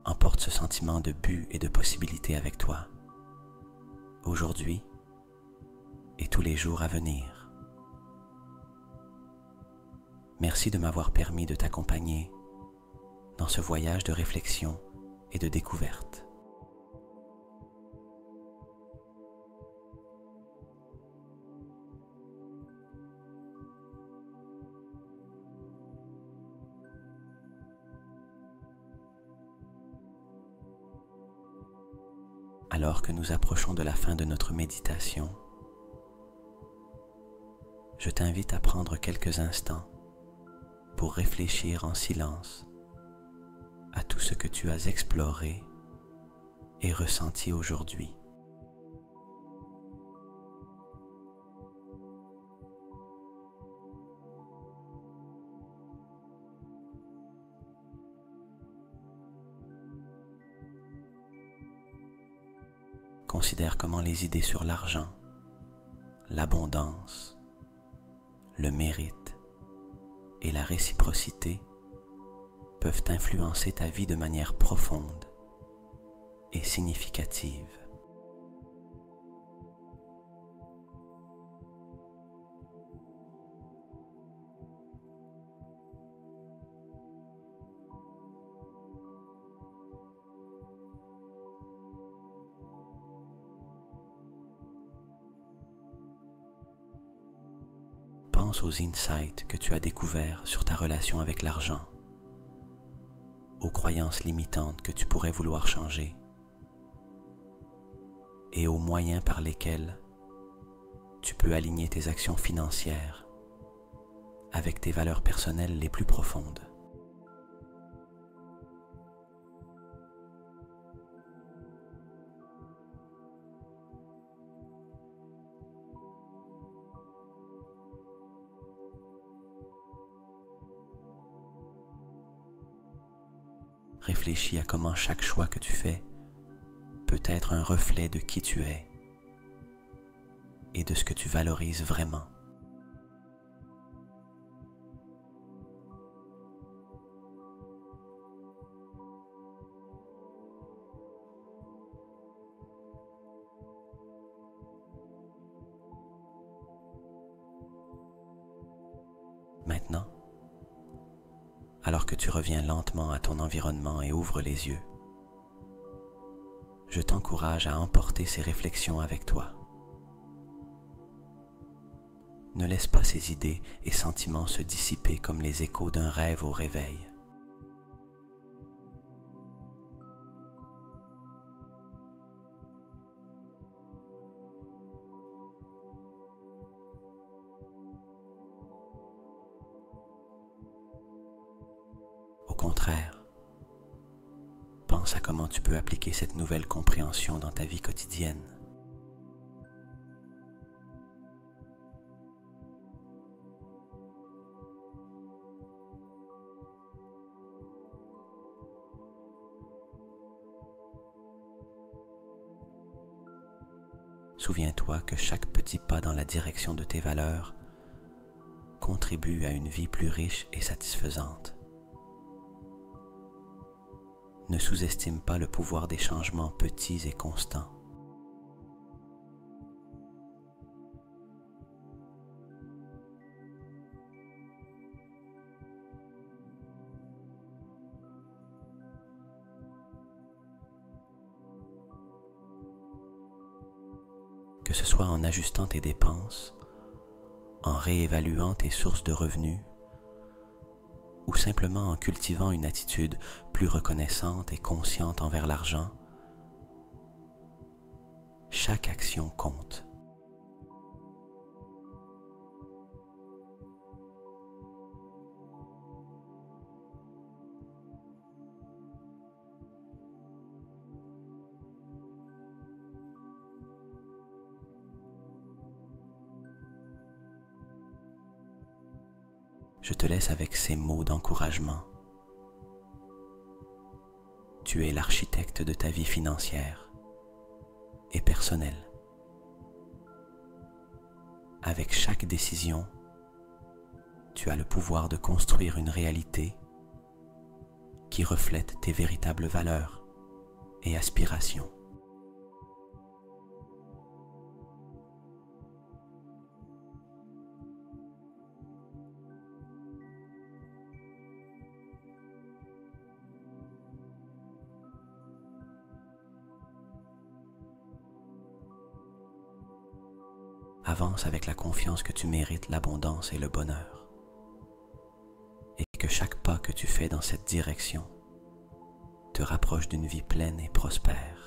Emporte ce sentiment de but et de possibilité avec toi, aujourd'hui et tous les jours à venir. Merci de m'avoir permis de t'accompagner dans ce voyage de réflexion et de découverte. Alors que nous approchons de la fin de notre méditation, je t'invite à prendre quelques instants pour réfléchir en silence à tout ce que tu as exploré et ressenti aujourd'hui. Considère comment les idées sur l'argent, l'abondance, le mérite et la réciprocité peuvent influencer ta vie de manière profonde et significative. Pense aux insights que tu as découverts sur ta relation avec l'argent, aux croyances limitantes que tu pourrais vouloir changer et aux moyens par lesquels tu peux aligner tes actions financières avec tes valeurs personnelles les plus profondes. Réfléchis à comment chaque choix que tu fais peut être un reflet de qui tu es et de ce que tu valorises vraiment. Maintenant, alors que tu reviens lentement à ton environnement et ouvres les yeux, je t'encourage à emporter ces réflexions avec toi. Ne laisse pas ces idées et sentiments se dissiper comme les échos d'un rêve au réveil. Au contraire, pense à comment tu peux appliquer cette nouvelle compréhension dans ta vie quotidienne. Souviens-toi que chaque petit pas dans la direction de tes valeurs contribue à une vie plus riche et satisfaisante. Ne sous-estime pas le pouvoir des changements petits et constants. Que ce soit en ajustant tes dépenses, en réévaluant tes sources de revenus, ou simplement en cultivant une attitude plus reconnaissante et consciente envers l'argent, chaque action compte. Je te laisse avec ces mots d'encouragement. Tu es l'architecte de ta vie financière et personnelle. Avec chaque décision, tu as le pouvoir de construire une réalité qui reflète tes véritables valeurs et aspirations. Avance avec la confiance que tu mérites l'abondance et le bonheur, et que chaque pas que tu fais dans cette direction te rapproche d'une vie pleine et prospère.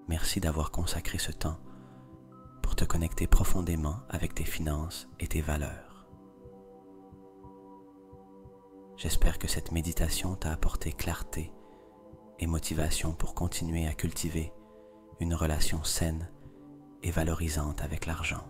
Merci d'avoir consacré ce temps pour te connecter profondément avec tes finances et tes valeurs. J'espère que cette méditation t'a apporté clarté et motivation pour continuer à cultiver une relation saine et valorisante avec l'argent.